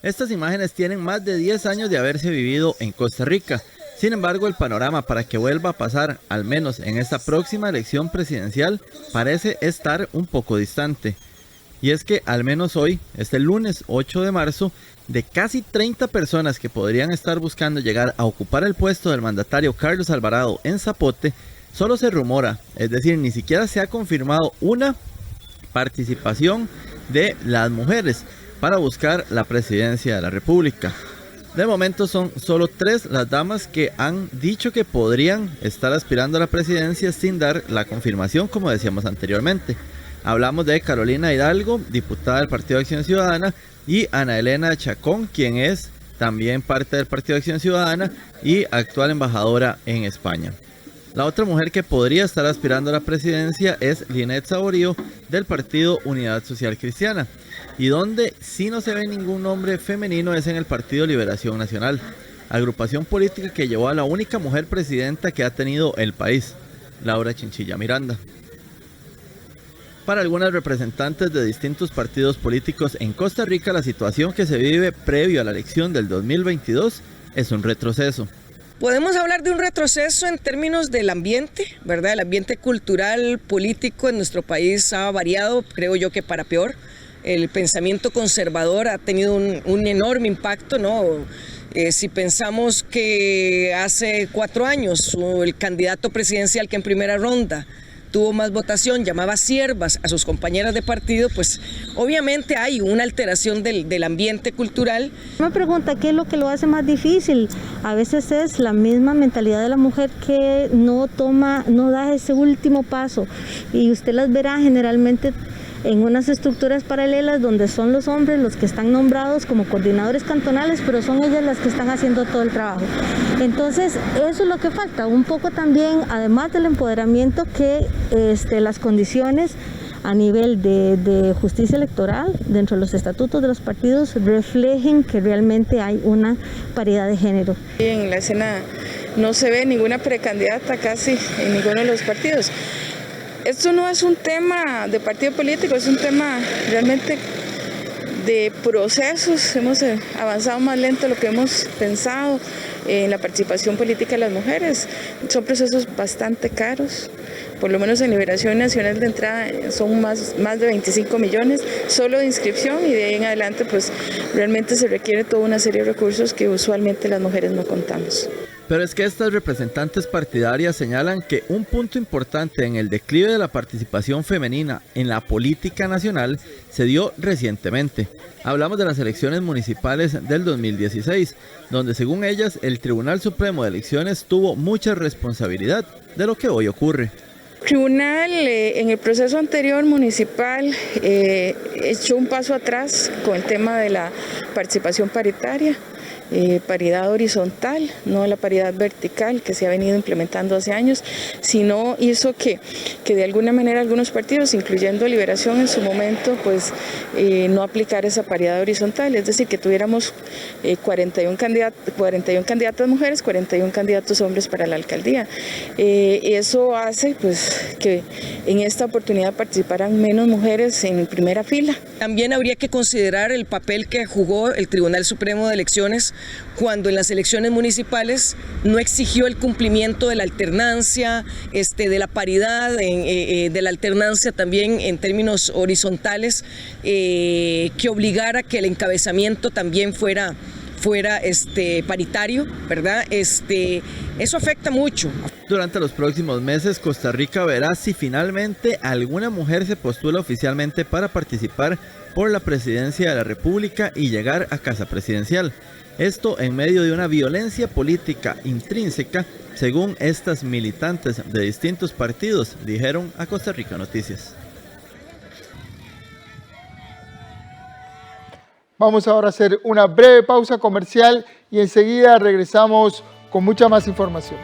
Speaker 9: Estas imágenes tienen más de 10 años de haberse vivido en Costa Rica. Sin embargo, el panorama para que vuelva a pasar, al menos en esta próxima elección presidencial, parece estar un poco distante. Y es que, al menos hoy, este lunes 8 de marzo, de casi 30 personas que podrían estar buscando llegar a ocupar el puesto del mandatario Carlos Alvarado en Zapote, solo se rumora, es decir, ni siquiera se ha confirmado una participación de las mujeres para buscar la presidencia de la República. De momento son solo 3 las damas que han dicho que podrían estar aspirando a la presidencia sin dar la confirmación, como decíamos anteriormente. Hablamos de Carolina Hidalgo, diputada del Partido de Acción Ciudadana, y Ana Elena Chacón, quien es también parte del Partido de Acción Ciudadana y actual embajadora en España. La otra mujer que podría estar aspirando a la presidencia es Linet Saborío, del Partido Unidad Social Cristiana. Y donde sí no se ve ningún nombre femenino es en el Partido Liberación Nacional, agrupación política que llevó a la única mujer presidenta que ha tenido el país, Laura Chinchilla Miranda. Para algunas representantes de distintos partidos políticos en Costa Rica, la situación que se vive previo a la elección del 2022 es un retroceso.
Speaker 10: Podemos hablar de un retroceso en términos del ambiente, ¿verdad? El ambiente cultural, político en nuestro país ha variado, creo yo que para peor. El pensamiento conservador ha tenido un enorme impacto, ¿no? Si pensamos que hace 4 años el candidato presidencial que en primera ronda tuvo más votación, llamaba siervas a sus compañeras de partido, pues obviamente hay una alteración del ambiente cultural.
Speaker 11: Me pregunta qué es lo que lo hace más difícil. A veces es la misma mentalidad de la mujer que no da ese último paso, y usted las verá generalmente en unas estructuras paralelas donde son los hombres los que están nombrados como coordinadores cantonales, pero son ellas las que están haciendo todo el trabajo. Entonces, eso es lo que falta, un poco también, además del empoderamiento, que las condiciones a nivel de justicia electoral, dentro de los estatutos de los partidos, reflejen que realmente hay una paridad de género.
Speaker 12: En la escena no se ve ninguna precandidata casi en ninguno de los partidos. Esto no es un tema de partido político, es un tema realmente de procesos. Hemos avanzado más lento de lo que hemos pensado en la participación política de las mujeres. Son procesos bastante caros. Por lo menos en Liberación Nacional de entrada son más de 25 millones solo de inscripción, y de ahí en adelante pues realmente se requiere toda una serie de recursos que usualmente las mujeres no contamos.
Speaker 9: Pero es que estas representantes partidarias señalan que un punto importante en el declive de la participación femenina en la política nacional se dio recientemente. Hablamos de las elecciones municipales del 2016, donde según ellas el Tribunal Supremo de Elecciones tuvo mucha responsabilidad de lo que hoy ocurre.
Speaker 12: El tribunal en el proceso anterior municipal echó un paso atrás con el tema de la participación paritaria. Paridad horizontal, no la paridad vertical que se ha venido implementando hace años, sino hizo que de alguna manera algunos partidos, incluyendo Liberación en su momento, pues no aplicar esa paridad horizontal, es decir, que tuviéramos 41 candidatas mujeres, 41 candidatos hombres para la alcaldía. Eso hace pues que en esta oportunidad participaran menos mujeres en primera fila.
Speaker 10: También habría que considerar el papel que jugó el Tribunal Supremo de Elecciones cuando en las elecciones municipales no exigió el cumplimiento de la alternancia, de la paridad, de la alternancia también en términos horizontales, que obligara que el encabezamiento también fuera paritario, ¿verdad? Eso afecta mucho.
Speaker 9: Durante los próximos meses, Costa Rica verá si finalmente alguna mujer se postula oficialmente para participar por la presidencia de la República y llegar a Casa Presidencial. Esto en medio de una violencia política intrínseca, según estas militantes de distintos partidos dijeron a Costa Rica Noticias.
Speaker 1: Vamos ahora a hacer una breve pausa comercial y enseguida regresamos con mucha más información.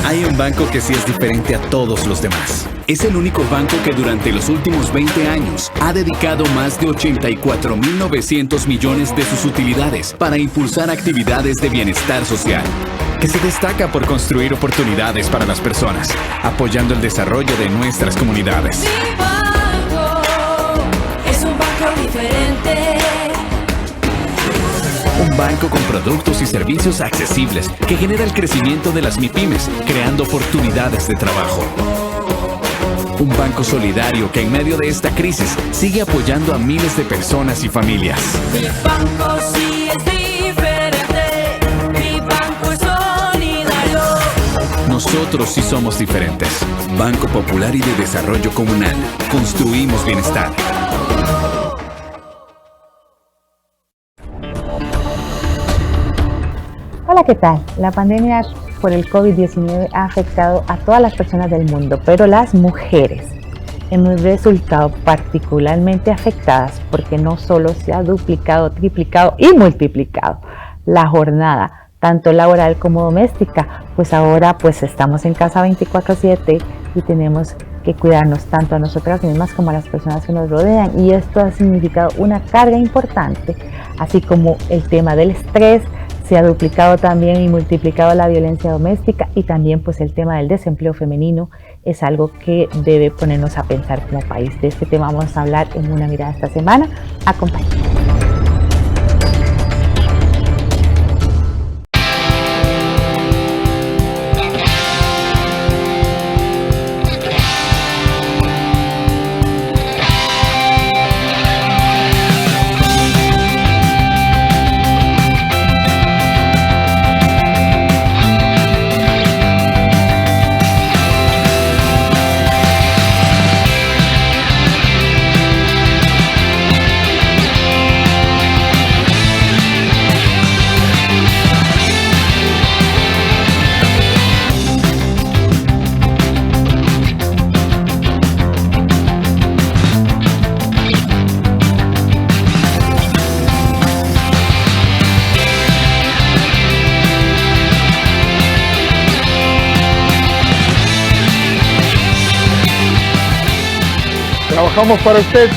Speaker 14: Hay un banco que sí es diferente a todos los demás. Es el único banco que durante los últimos 20 años ha dedicado más de 84.900 millones de sus utilidades para impulsar actividades de bienestar social, que se destaca por construir oportunidades para las personas, apoyando el desarrollo de nuestras comunidades.
Speaker 15: Mi banco es un banco diferente.
Speaker 14: Un banco con productos y servicios accesibles que genera el crecimiento de las MIPYMES, creando oportunidades de trabajo. Un banco solidario que en medio de esta crisis sigue apoyando a miles de personas y familias.
Speaker 15: Mi banco sí es diferente. Mi banco es solidario.
Speaker 14: Nosotros sí somos diferentes. Banco Popular y de Desarrollo Comunal. Construimos bienestar.
Speaker 16: Hola, ¿qué tal? La pandemia por el COVID-19 ha afectado a todas las personas del mundo, pero las mujeres hemos resultado particularmente afectadas porque no solo se ha duplicado, triplicado y multiplicado la jornada, tanto laboral como doméstica, pues ahora pues estamos en casa 24/7 y tenemos que cuidarnos tanto a nosotras mismas como a las personas que nos rodean, y esto ha significado una carga importante, así como el tema del estrés. Se ha duplicado también y multiplicado la violencia doméstica, y también pues el tema del desempleo femenino es algo que debe ponernos a pensar como país. De este tema vamos a hablar en Una Mirada esta semana. Acompáñenme.
Speaker 1: trabajamos para usted.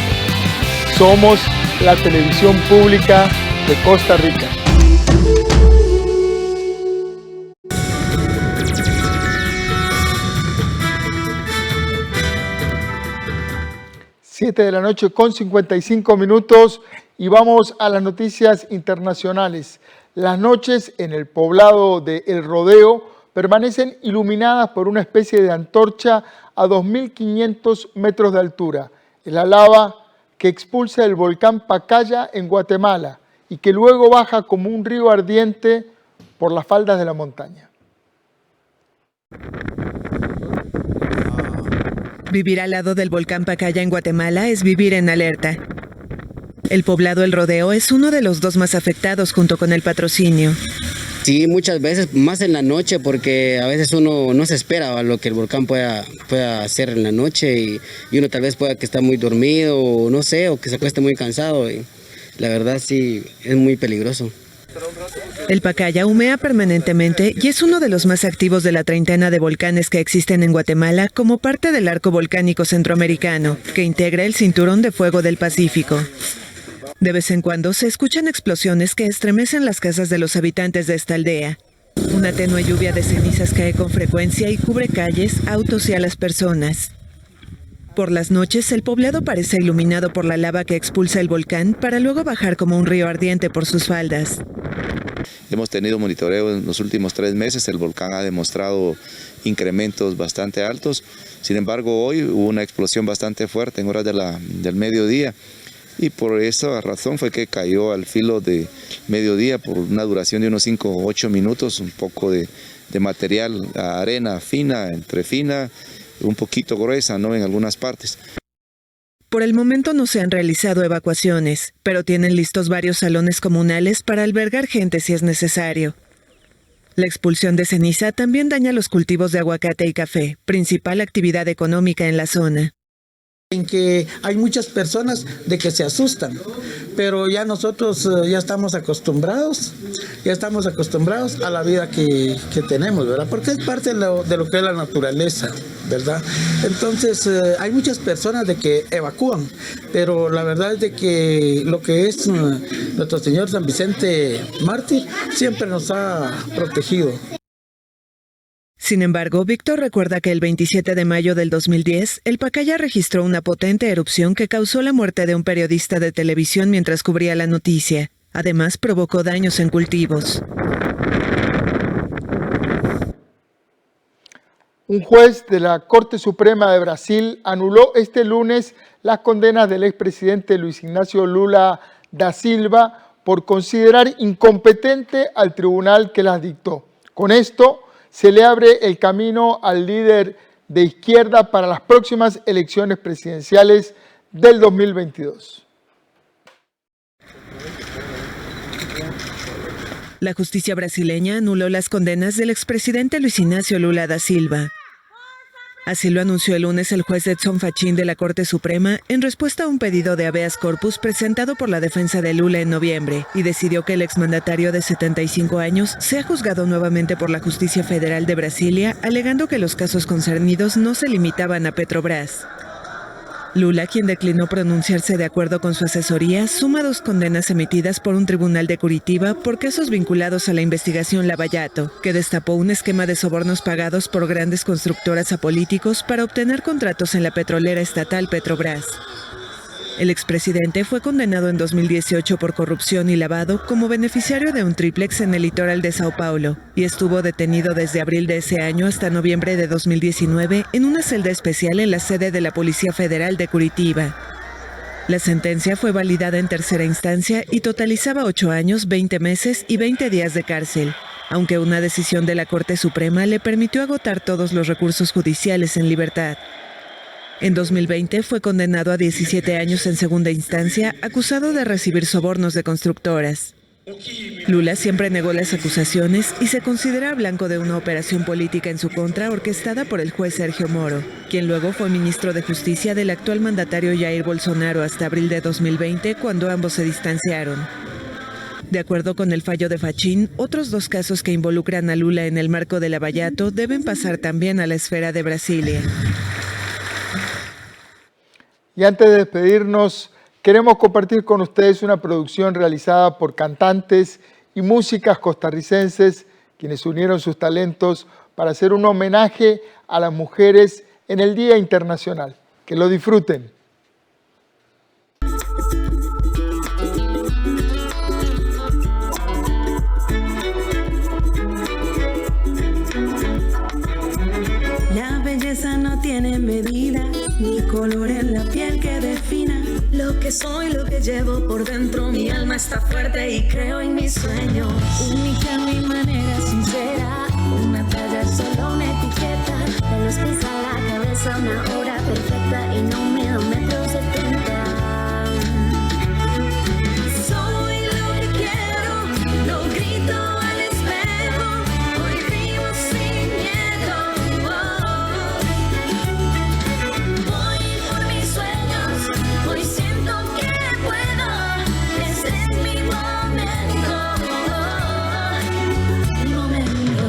Speaker 1: Somos la televisión pública de Costa Rica. Siete de la noche con 55 minutos y vamos a las noticias internacionales. Las noches en el poblado de El Rodeo permanecen iluminadas por una especie de antorcha a 2.500 metros de altura. Es la lava que expulsa el volcán Pacaya en Guatemala y que luego baja como un río ardiente por las faldas de la montaña.
Speaker 4: Vivir al lado del volcán Pacaya en Guatemala es vivir en alerta. El poblado El Rodeo es uno de los dos más afectados junto con El Patrocinio.
Speaker 5: Sí, muchas veces, más en la noche, porque a veces uno no se espera a lo que el volcán pueda hacer en la noche y uno tal vez pueda que está muy dormido o no sé, o que se acueste muy cansado. Y la verdad sí, es muy peligroso.
Speaker 4: El Pacaya humea permanentemente y es uno de los más activos de la treintena de volcanes que existen en Guatemala como parte del arco volcánico centroamericano, que integra el Cinturón de Fuego del Pacífico. De vez en cuando se escuchan explosiones que estremecen las casas de los habitantes de esta aldea. Una tenue lluvia de cenizas cae con frecuencia y cubre calles, autos y a las personas. Por las noches, el poblado parece iluminado por la lava que expulsa el volcán para luego bajar como un río ardiente por sus faldas.
Speaker 17: Hemos tenido monitoreo en los últimos 3 meses, el volcán ha demostrado incrementos bastante altos. Sin embargo, hoy hubo una explosión bastante fuerte en horas del mediodía y por esa razón fue que cayó al filo de mediodía por una duración de unos 5 o 8 minutos, un poco de material, arena fina, entre fina, un poquito gruesa, ¿no?, en algunas partes.
Speaker 4: Por el momento no se han realizado evacuaciones, pero tienen listos varios salones comunales para albergar gente si es necesario. La expulsión de ceniza también daña los cultivos de aguacate y café, principal actividad económica en la zona.
Speaker 18: En que hay muchas personas de que se asustan, pero ya nosotros ya estamos acostumbrados a la vida que tenemos, ¿verdad? Porque es parte de lo que es la naturaleza, ¿verdad? Entonces hay muchas personas de que evacúan, pero la verdad es de que lo que es nuestro Señor San Vicente Mártir siempre nos ha protegido.
Speaker 4: Sin embargo, Víctor recuerda que el 27 de mayo del 2010, el Pacaya registró una potente erupción que causó la muerte de un periodista de televisión mientras cubría la noticia. Además, provocó daños en cultivos.
Speaker 1: Un juez de la Corte Suprema de Brasil anuló este lunes las condenas del expresidente Luis Ignacio Lula da Silva por considerar incompetente al tribunal que las dictó. Con esto, se le abre el camino al líder de izquierda para las próximas elecciones presidenciales del 2022.
Speaker 4: La justicia brasileña anuló las condenas del expresidente Luis Ignacio Lula da Silva. Así lo anunció el lunes el juez Edson Fachin de la Corte Suprema en respuesta a un pedido de habeas corpus presentado por la defensa de Lula en noviembre y decidió que el exmandatario de 75 años sea juzgado nuevamente por la Justicia Federal de Brasilia, alegando que los casos concernidos no se limitaban a Petrobras. Lula, quien declinó pronunciarse de acuerdo con su asesoría, suma 2 condenas emitidas por un tribunal de Curitiba por casos vinculados a la investigación Lava Jato, que destapó un esquema de sobornos pagados por grandes constructoras a políticos para obtener contratos en la petrolera estatal Petrobras. El expresidente fue condenado en 2018 por corrupción y lavado como beneficiario de un triplex en el litoral de Sao Paulo y estuvo detenido desde abril de ese año hasta noviembre de 2019 en una celda especial en la sede de la Policía Federal de Curitiba. La sentencia fue validada en tercera instancia y totalizaba 8 años, 20 meses y 20 días de cárcel, aunque una decisión de la Corte Suprema le permitió agotar todos los recursos judiciales en libertad. En 2020 fue condenado a 17 años en segunda instancia, acusado de recibir sobornos de constructoras. Lula siempre negó las acusaciones y se considera blanco de una operación política en su contra orquestada por el juez Sergio Moro, quien luego fue ministro de Justicia del actual mandatario Jair Bolsonaro hasta abril de 2020, cuando ambos se distanciaron. De acuerdo con el fallo de Fachin, otros 2 casos que involucran a Lula en el marco de Lava Jato deben pasar también a la esfera de Brasilia.
Speaker 1: Y antes de despedirnos, queremos compartir con ustedes una producción realizada por cantantes y músicas costarricenses, quienes unieron sus talentos para hacer un homenaje a las mujeres en el Día Internacional. Que lo disfruten.
Speaker 2: La belleza no tiene medida, ni color en la piel que defina lo que soy, lo que llevo por dentro. Mi alma está fuerte y creo en mis sueños. Única mi manera sincera, una talla es solo una etiqueta. De los pies a la cabeza, una hora perfecta y no mido 1,70 m. Soy lo que quiero, lo grito al espejo. Hoy vivo sin miedo. Voy por mis sueños, hoy siento que puedo. Este es mi momento. Mi momento.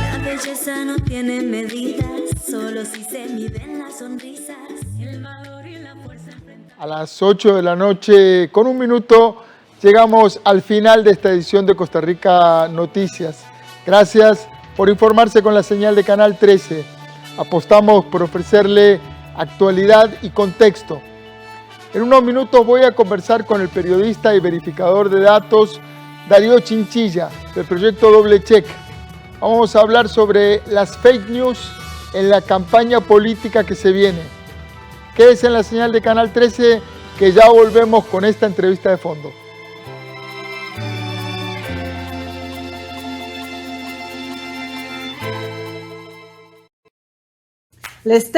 Speaker 2: La belleza no tiene medidas, solo si se miden las sonrisas. El valor y la fuerza enfrentar.
Speaker 1: A las 8 de la noche, con un minuto, llegamos al final de esta edición de Costa Rica Noticias. Gracias por informarse con la señal de Canal 13. Apostamos por ofrecerle actualidad y contexto. En unos minutos voy a conversar con el periodista y verificador de datos Darío Chinchilla, del proyecto Doble Check. Vamos a hablar sobre las fake news en la campaña política que se viene. Quédese en la señal de Canal 13, que ya volvemos con esta entrevista de fondo.
Speaker 6: Les